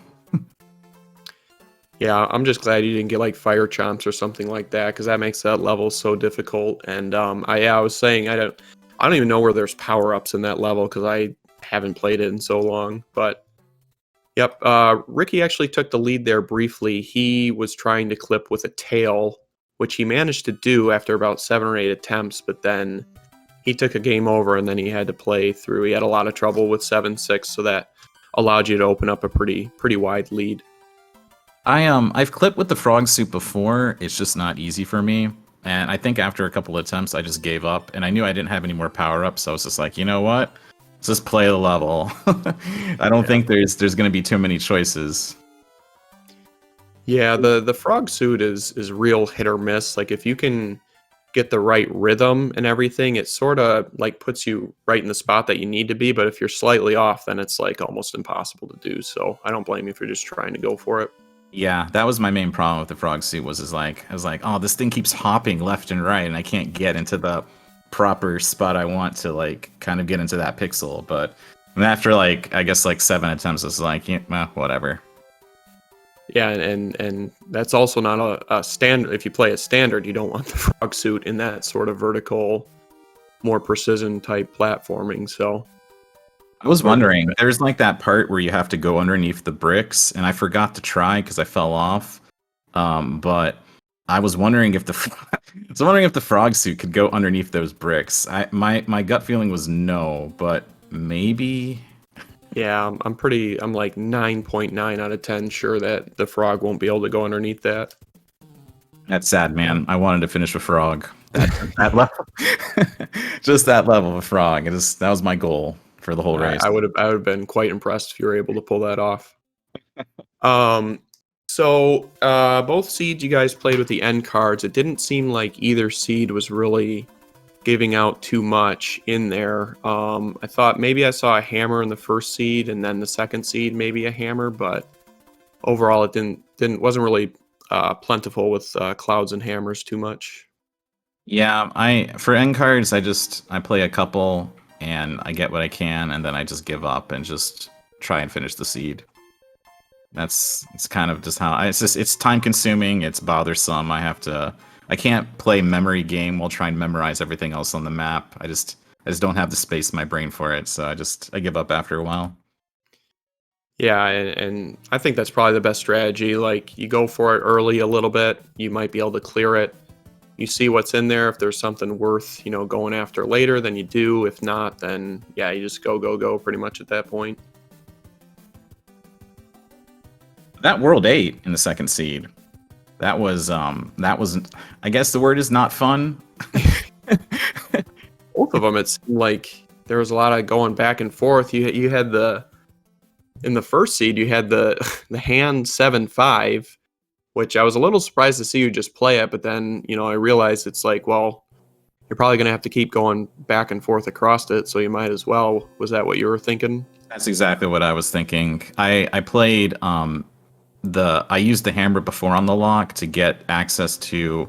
S1: Yeah, I'm just glad you didn't get like fire chomps or something like that because that makes that level so difficult. And I was saying I don't even know where there's power ups in that level because I haven't played it in so long. But yep, Ricky actually took the lead there briefly. He was trying to clip with a tail, which he managed to do after about 7 or 8 attempts. But then he took a game over and then he had to play through. He had a lot of trouble with 7-6, so that allowed you to open up a pretty wide lead.
S2: I've clipped with the frog suit before. It's just not easy for me. And I think after a couple of attempts, I just gave up. And I knew I didn't have any more power-ups, so I was just like, you know what? Let's just play the level. I don't think there's going to be too many choices.
S1: Yeah, the frog suit is real hit or miss. Like if you can get the right rhythm and everything, it sort of like puts you right in the spot that you need to be. But if you're slightly off, then it's like almost impossible to do. So I don't blame you for just trying to go for it.
S2: Yeah, that was my main problem with the frog suit I was like, oh, this thing keeps hopping left and right, and I can't get into the proper spot I want to like kind of get into that pixel. But after like I guess like 7 attempts, it's like, yeah, well, whatever.
S1: Yeah, and that's also not a standard. If you play a standard, you don't want the frog suit in that sort of vertical, more precision type platforming. So
S2: I was wondering, there's like that part where you have to go underneath the bricks, and I forgot to try because I fell off. But I was wondering if the frog suit could go underneath those bricks. My gut feeling was no, but maybe.
S1: Yeah, I'm like 9.9 out of 10 sure that the frog won't be able to go underneath that.
S2: That's sad, man. I wanted to finish with frog. That level, just that level of frog. That was my goal for the whole race.
S1: I would have been quite impressed if you were able to pull that off. So both seeds you guys played with the end cards. It didn't seem like either seed was really giving out too much in there. I thought maybe I saw a hammer in the first seed, and then the second seed maybe a hammer, but overall it wasn't really plentiful with clouds and hammers too much.
S2: Yeah, I for end cards, I play a couple and I get what I can, and then I just give up and just try and finish the seed. That's it's kind of just how it's just it's time consuming. It's bothersome. I can't play memory game while trying to memorize everything else on the map. I just don't have the space in my brain for it. So I give up after a while.
S1: Yeah, and I think that's probably the best strategy. Like you go for it early a little bit, you might be able to clear it. You see what's in there. If there's something worth, going after later, then you do. If not, then yeah, you just go pretty much at that point.
S2: That World 8 in the second seed. That was I guess the word is not fun.
S1: Both of them, it seemed like there was a lot of going back and forth. You had in the first seed, you had the the hand 7-5, which I was a little surprised to see you just play it, but then I realized it's like, well, you're probably gonna have to keep going back and forth across it, so you might as well. Was that what you were thinking?
S2: That's exactly what I was thinking. I played I used the hammer before on the lock to get access to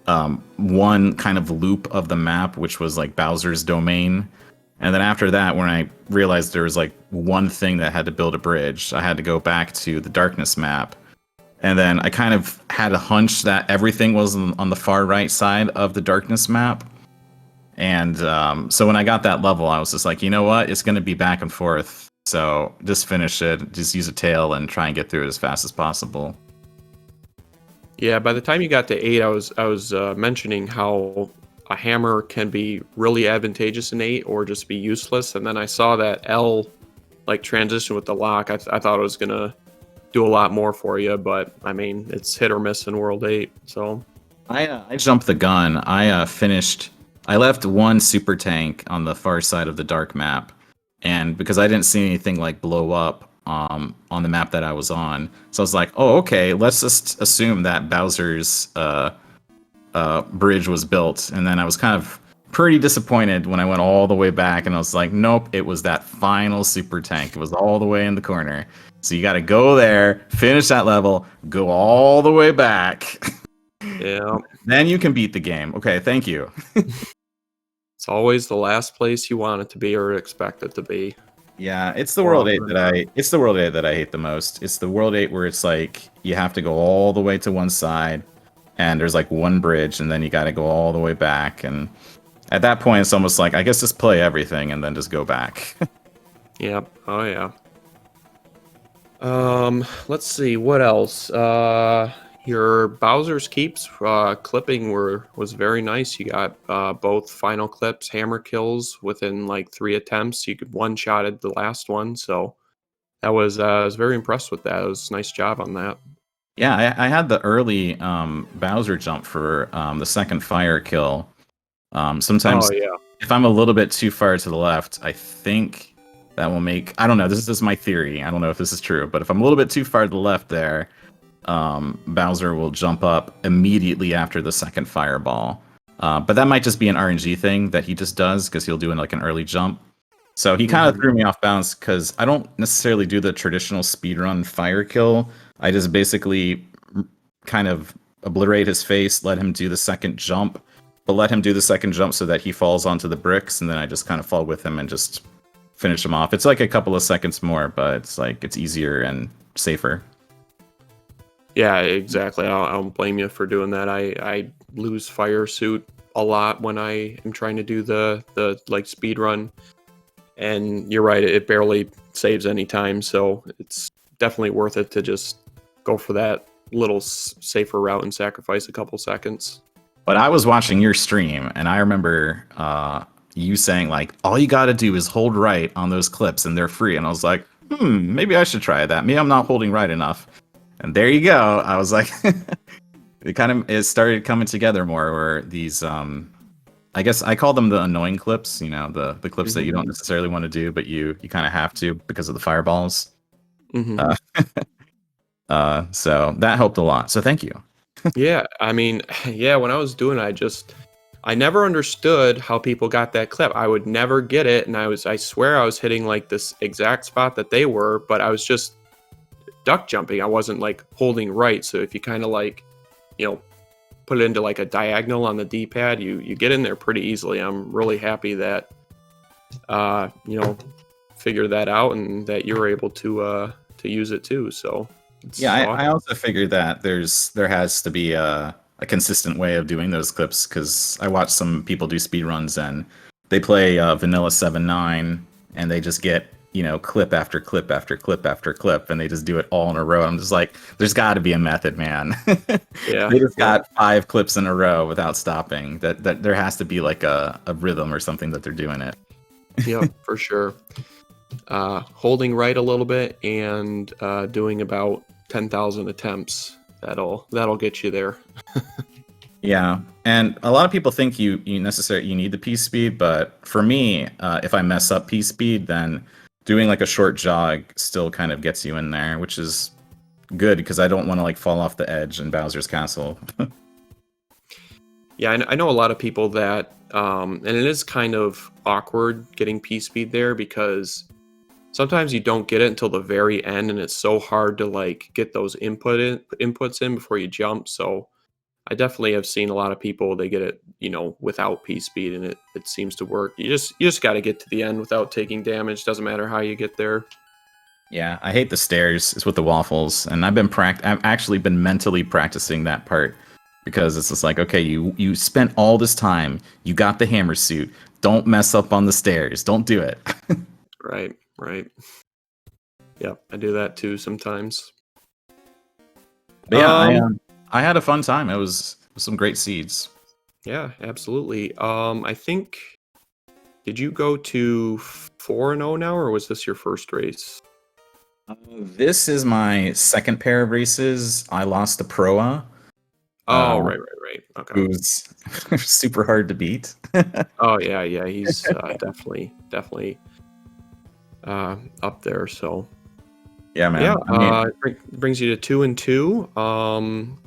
S2: one kind of loop of the map, which was like Bowser's domain. And then after that, when I realized there was like one thing that had to build a bridge, I had to go back to the darkness map. And then I kind of had a hunch that everything was on the far right side of the darkness map. And so when I got that level, I was just like, you know what? It's going to be back and forth. So just finish it, just use a tail and try and get through it as fast as possible.
S1: Yeah, by the time you got to 8, I was mentioning how a hammer can be really advantageous in 8 or just be useless, and then I saw that L like transition with the lock. I thought it was gonna do a lot more for you, but I mean it's hit or miss in World 8. So
S2: I jumped the gun. I left one super tank on the far side of the dark map, and because I didn't see anything like blow up on the map that I was on, so I was like, oh okay, let's just assume that Bowser's bridge was built. And then I was kind of pretty disappointed when I went all the way back, and I was like, nope, it was that final super tank. It was all the way in the corner. So you got to go there, finish that level, go all the way back.
S1: yeah,
S2: Then you can beat the game. Okay, thank you.
S1: it's always the last place you want it to be or expect it to be.
S2: Yeah, it's the World 8 that I hate the most. It's the World 8 where it's like you have to go all the way to one side and there's like one bridge and then you got to go all the way back, and at that point it's almost like I guess just play everything and then just go back.
S1: Yep. Oh yeah. Let's see what else. Your Bowser's Keeps clipping was very nice. You got both final clips, hammer kills within like 3 attempts. You could one-shotted the last one, so that was I was very impressed with that. It was a nice job on that.
S2: Yeah, I had the early Bowser jump for the second fire kill. Sometimes
S1: Oh yeah.
S2: if I'm a little bit too far to the left, I think that will make, I don't know, this is my theory. I don't know if this is true, but if I'm a little bit too far to the left there, Bowser will jump up immediately after the second fireball. But that might just be an RNG thing that he just does because he'll do like an early jump. So he kind of threw me off balance because I don't necessarily do the traditional speedrun fire kill. I just basically kind of obliterate his face, let him do the second jump, but let him do the second jump so that he falls onto the bricks, and then I just kind of fall with him and just finish him off. It's like a couple of seconds more, but it's like it's easier and safer.
S1: Yeah, exactly. I don't blame you for doing that. I lose fire suit a lot when I am trying to do the like speed run, and you're right, it barely saves any time, so it's definitely worth it to just go for that little safer route and sacrifice a couple seconds.
S2: But I was watching your stream, and I remember you saying like, all you got to do is hold right on those clips, and they're free. And I was like, maybe I should try that. Maybe I'm not holding right enough. And there you go. I was like, it started coming together more. Where these, I guess I call them the annoying clips. You know, the clips that you don't necessarily want to do, but you kind of have to because of the fireballs. So that helped a lot. So thank you.
S1: Yeah, I mean, yeah, when I was doing it, I never understood how people got that clip. I would never get it, and I swear I was hitting like this exact spot that they were, but I was just duck jumping. I wasn't like holding right. So if you kind of like, put it into like a diagonal on the D-pad, you get in there pretty easily. I'm really happy that figure that out and that you're able to use it too. So
S2: yeah, I also figured that there has to be a consistent way of doing those clips, because I watched some people do speedruns and they play vanilla 7.9 and they just get, clip after clip after clip after clip, and they just do it all in a row. I'm just like, there's got to be a method, man.
S1: Yeah,
S2: they just got 5 clips in a row without stopping. That there has to be like a rhythm or something that they're doing it.
S1: Yeah, for sure. Holding right a little bit and doing about 10,000 attempts. That'll get you there.
S2: Yeah, and a lot of people think you need the P speed, but for me, if I mess up P speed, then doing like a short jog still kind of gets you in there, which is good because I don't want to like fall off the edge in Bowser's Castle.
S1: Yeah, I know a lot of people that, and it is kind of awkward getting P speed there because sometimes you don't get it until the very end, and it's so hard to like get those inputs in before you jump. So I definitely have seen a lot of people, they get it, without P speed, and it seems to work. You just got to get to the end without taking damage. Doesn't matter how you get there.
S2: Yeah, I hate the stairs. It's with the waffles, and I've actually been mentally practicing that part, because it's just like, okay, you spent all this time, you got the hammer suit. Don't mess up on the stairs. Don't do it.
S1: Right. Yeah, I do that too sometimes.
S2: But yeah, I had a fun time. It was some great seeds.
S1: Yeah, absolutely. I think, did you go to 4-0 now, or was this your first race?
S2: This is my second pair of races. I lost to Proa.
S1: Oh, right. Okay.
S2: Who's super hard to beat.
S1: Oh yeah, he's definitely up there. So
S2: yeah, man.
S1: Yeah, it brings you to 2-2.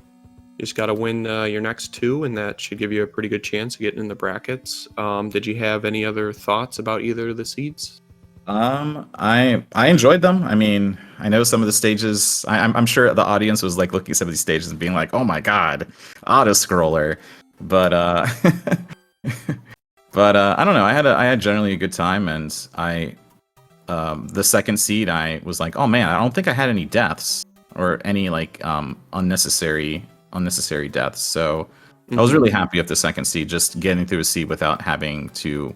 S1: You just got to win your next 2, and that should give you a pretty good chance of getting in the brackets. Did you have any other thoughts about either of the seeds?
S2: I enjoyed them. I mean, I know some of the stages. I'm sure the audience was like looking at some of these stages and being like, "Oh my god, auto scroller," but I don't know. I had generally a good time, and the second seed, I was like, "Oh man, I don't think I had any deaths or any like unnecessary deaths." So I was really happy with the second seed, just getting through a seed without having to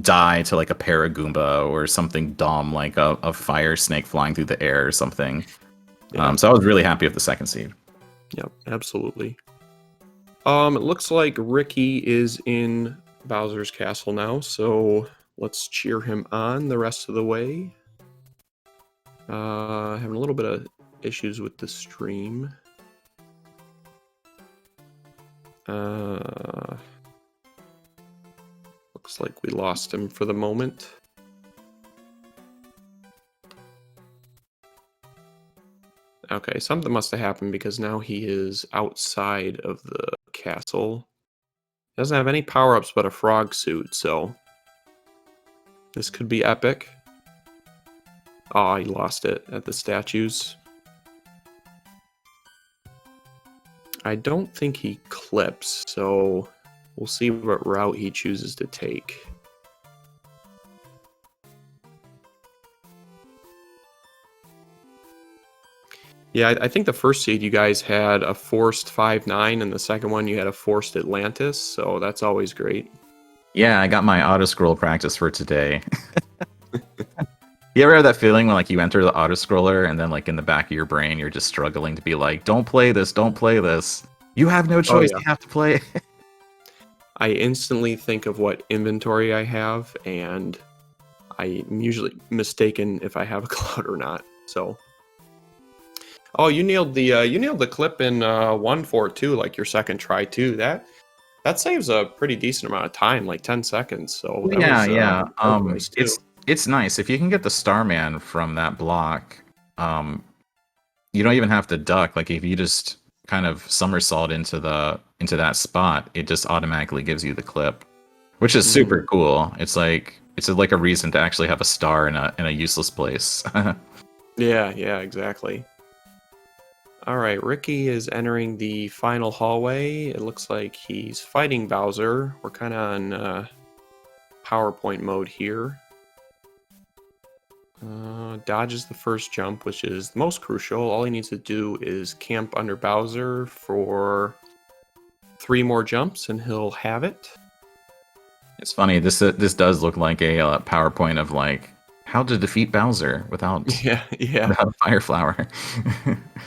S2: die to like a Paragoomba or something dumb like a fire snake flying through the air or something.
S1: Yeah.
S2: So I was really happy with the second seed.
S1: Yep, absolutely. It looks like Ricky is in Bowser's Castle now, so let's cheer him on the rest of the way. Having a little bit of issues with the stream. Looks like we lost him for the moment. Okay, something must have happened because now he is outside of the castle. He doesn't have any power-ups but a frog suit, so this could be epic. Oh, he lost it at the statues. I don't think he clips, so we'll see what route he chooses to take. Yeah, I think the first seed you guys had a forced 5-9, and the second one you had a forced Atlantis, so that's always great.
S2: Yeah, I got my auto scroll practice for today. You ever have that feeling when like you enter the auto scroller and then like in the back of your brain you're just struggling to be like, don't play this, don't play this. You have no choice, you have to play.
S1: I instantly think of what inventory I have, and I'm usually mistaken if I have a cloud or not. So, oh, you nailed the clip in 1-4 too, like your second try too. That saves a pretty decent amount of time, like 10 seconds. So that was, nice
S2: it's nice if you can get the Starman from that block. You don't even have to duck. Like if you just kind of somersault into that spot, it just automatically gives you the clip, which is super cool. It's like a reason to actually have a star in a useless place.
S1: Yeah, exactly. All right, Ricky is entering the final hallway. It looks like he's fighting Bowser. We're kind of on PowerPoint mode here. Dodges the first jump, which is the most crucial. All he needs to do is camp under Bowser for 3 more jumps, and he'll have it.
S2: It's funny. This does look like a PowerPoint of like how to defeat Bowser without
S1: Yeah.
S2: without a fire flower.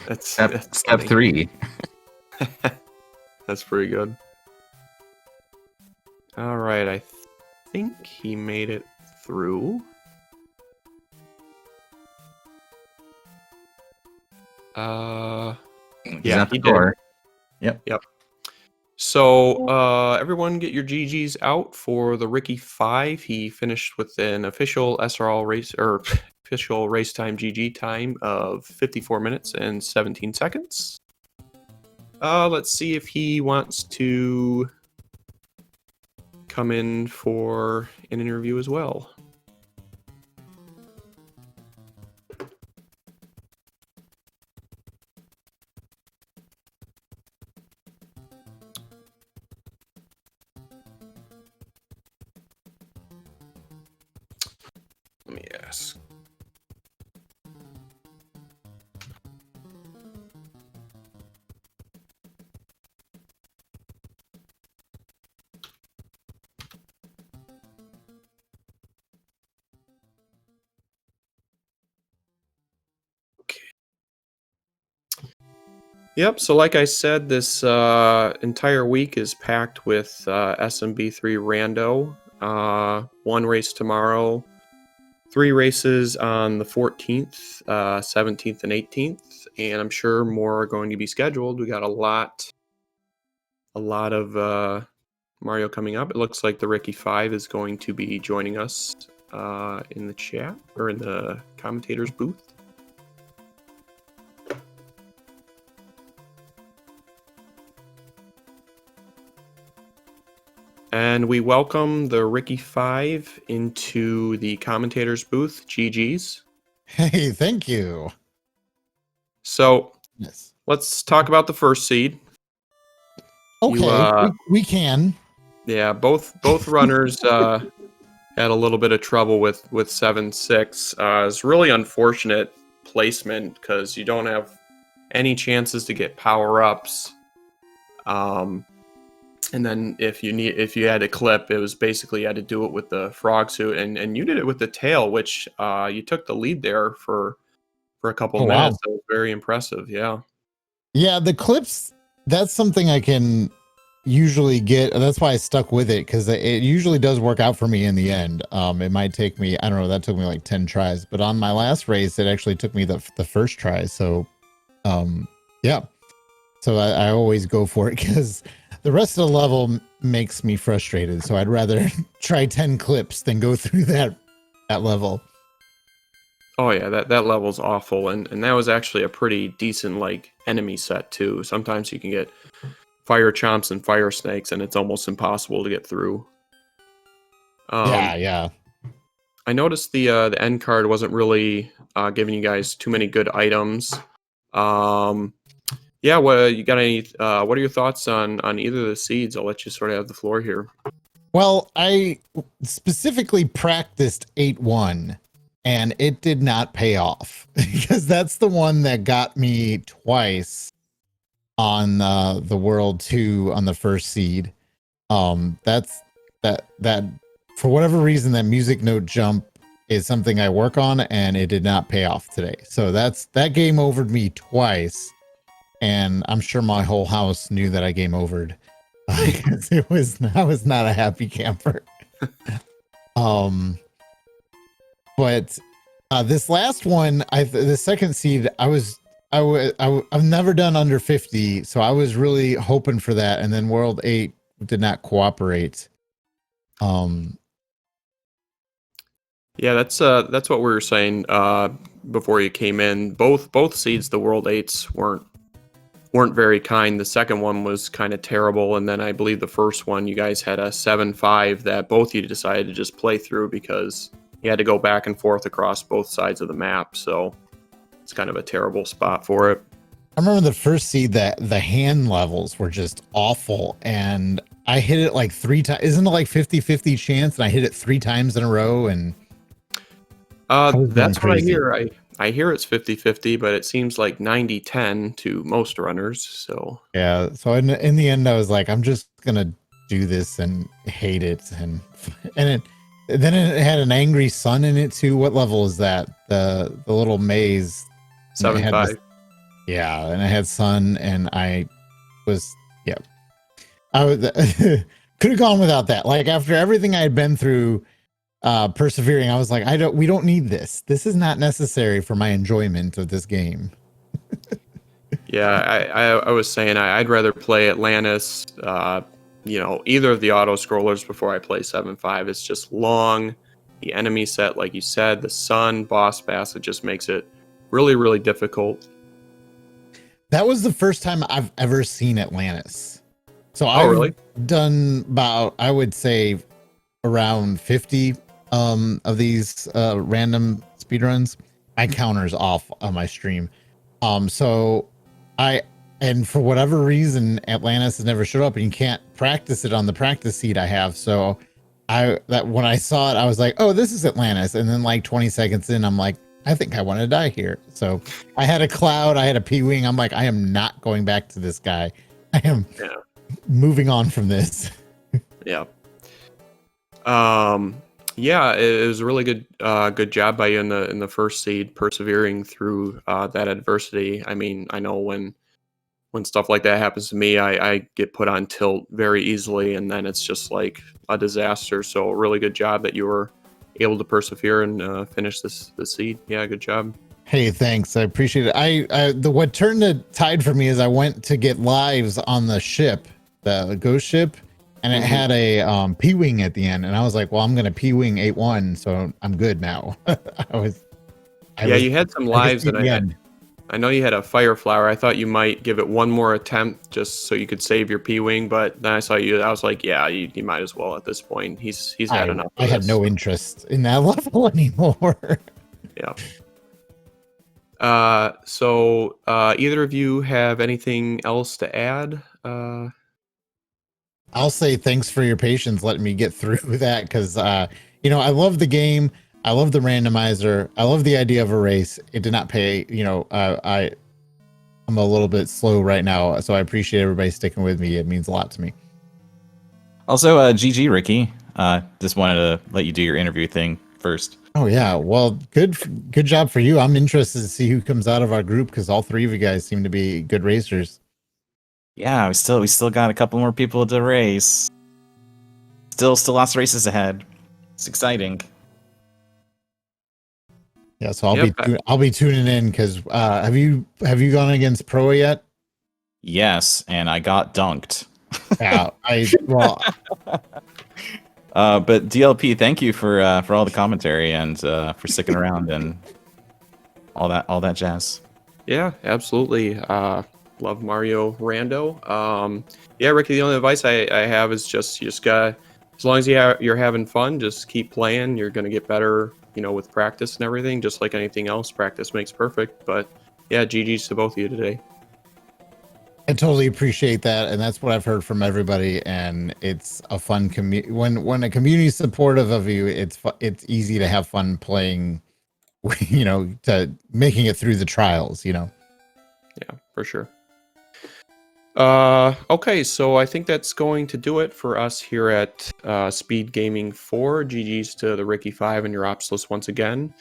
S1: That's
S2: step 3.
S1: That's pretty good. All right, I think he made it through.
S2: He's at the door.
S1: Yep. So, everyone get your GGs out for the Ricky5. He finished with an official SRL race, or official race time GG time of 54 minutes and 17 seconds. Let's see if he wants to come in for an interview as well. Let me ask. Yep, so like I said, this entire week is packed with SMB3 rando. 1 race tomorrow, 3 races on the 14th, 17th, and 18th, and I'm sure more are going to be scheduled. We got a lot of Mario coming up. It looks like the Ricky5 is going to be joining us in the chat, or in the commentators booth. And we welcome the Ricky5 into the commentators booth. GG's.
S3: Hey, thank you.
S1: So,
S3: Yes.
S1: let's talk about the first seed.
S3: Okay, we can.
S1: Yeah, both runners had a little bit of trouble with 7-6. It's really unfortunate placement because you don't have any chances to get power-ups. And then if you had a clip, it was basically you had to do it with the frog suit, and you did it with the tail, which you took the lead there for a couple minutes.
S3: Wow.
S1: That was very impressive. Yeah.
S3: Yeah, the clips, that's something I can usually get. That's why I stuck with it, because it usually does work out for me in the end. It might take me, I don't know, that took me like 10 tries, but on my last race, it actually took me the first try. So, yeah. So I always go for it because the rest of the level makes me frustrated. So I'd rather try 10 clips than go through that level.
S1: Oh yeah, that level's awful, and that was actually a pretty decent like enemy set too. Sometimes you can get fire chomps and fire snakes, and it's almost impossible to get through.
S3: Yeah.
S1: I noticed the end card wasn't really giving you guys too many good items. Yeah, well, you got any? What are your thoughts on either of the seeds? I'll let you sort of have the floor here.
S3: Well, I specifically practiced 8-1, and it did not pay off because that's the one that got me twice on the World 2 on the first seed. That's that for whatever reason, that music note jump is something I work on, and it did not pay off today. So that game overed me twice. And I'm sure my whole house knew that I game overed. I was not a happy camper. But this last one, the second seed, I've never done under 50, so I was really hoping for that. And then World 8 did not cooperate.
S1: Yeah, that's what we were saying before you came in. Both seeds, the World 8s weren't very kind. The second one was kind of terrible, and then I believe the first one you guys had a 7-5 that both of you decided to just play through because you had to go back and forth across both sides of the map. So it's kind of a terrible spot for it.
S3: I remember the first seed that the hand levels were just awful, and I hit it like 3 times. Isn't it like 50-50 chance? And I hit it 3 times in a row, and I was going
S1: That's what I
S3: crazy.
S1: hear. I hear it's 50-50, but it seems like 90-10 to most runners. So
S3: Yeah. So in the end, I was like, I'm just gonna do this and hate it, and then it had an angry sun in it too. What level is that? The little maze. And it had
S1: 7-5.
S3: yeah, and I had sun, and I was yeah. I was could have gone without that. Like after everything I had been through, persevering, I was like, we don't need this. This is not necessary for my enjoyment of this game.
S1: Yeah, I was saying I'd rather play Atlantis, either of the auto scrollers before I play 7-5. It's just long. The enemy set, like you said, the sun, boss pass, it just makes it really, really difficult.
S3: That was the first time I've ever seen Atlantis. So
S1: Really?
S3: I've done about, I would say, around 50 of these random speedruns. I counters off on my stream. So and for whatever reason, Atlantis has never showed up, and you can't practice it on the practice seat I have. So when I saw it, I was like, oh, this is Atlantis. And then like 20 seconds in, I'm like, I think I want to die here. So I had a cloud, I had a P-wing. I'm like, I am not going back to this guy. I am moving on from this.
S1: Yeah. Yeah, it was a really good job by you in the first seed, persevering through that adversity. I mean, I know when stuff like that happens to me, I get put on tilt very easily, and then it's just like a disaster. So really good job that you were able to persevere and finish this seed. Yeah, good job.
S3: Hey, thanks. I appreciate it. What turned the tide for me is I went to get lives on the ship, the ghost ship, and it had a P-wing at the end, and I was like, well, I'm gonna P-wing 8-1, so I'm good now.
S1: You had some lives, and I know you had a fire flower. I thought you might give it one more attempt just so you could save your P-wing, but then I saw you. I was like, yeah, you might as well at this point. He's had enough.
S3: I had no interest in that level anymore.
S1: Yeah. So either of you have anything else to add?
S3: I'll say thanks for your patience letting me get through that, because I love the game. I love the randomizer. I love the idea of a race. It did not pay. I'm a little bit slow right now, so I appreciate everybody sticking with me. It means a lot to me.
S2: Also, GG, Ricky. Just wanted to let you do your interview thing first.
S3: Oh yeah, well, good job for you. I'm interested to see who comes out of our group, because all three of you guys seem to be good racers.
S2: Yeah, we still got a couple more people to race. Still lots of races ahead. It's exciting.
S3: Yeah, so I'll be tuning in, because have you gone against Pro yet?
S2: Yes, and I got dunked.
S3: Yeah,
S2: but DLP, thank you for all the commentary and for sticking around and all that jazz.
S1: Yeah, absolutely. Love Mario Rando. Yeah, Ricky, the only advice I have is you just gotta, as long as you're having fun, just keep playing. You're gonna get better, with practice and everything. Just like anything else, practice makes perfect. But yeah, GG's to both of you today.
S3: I totally appreciate that, and that's what I've heard from everybody. And it's a fun community. When a community is supportive of you, it's easy to have fun playing. To making it through the trials. Yeah,
S1: for sure. Okay, so I think that's going to do it for us here at SpeedGaming 4. GG's to TheRicky5 and uropsalis once again.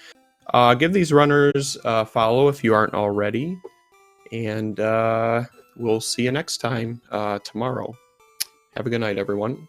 S1: Give these runners a follow if you aren't already, and we'll see you next time tomorrow. Have a good night, everyone.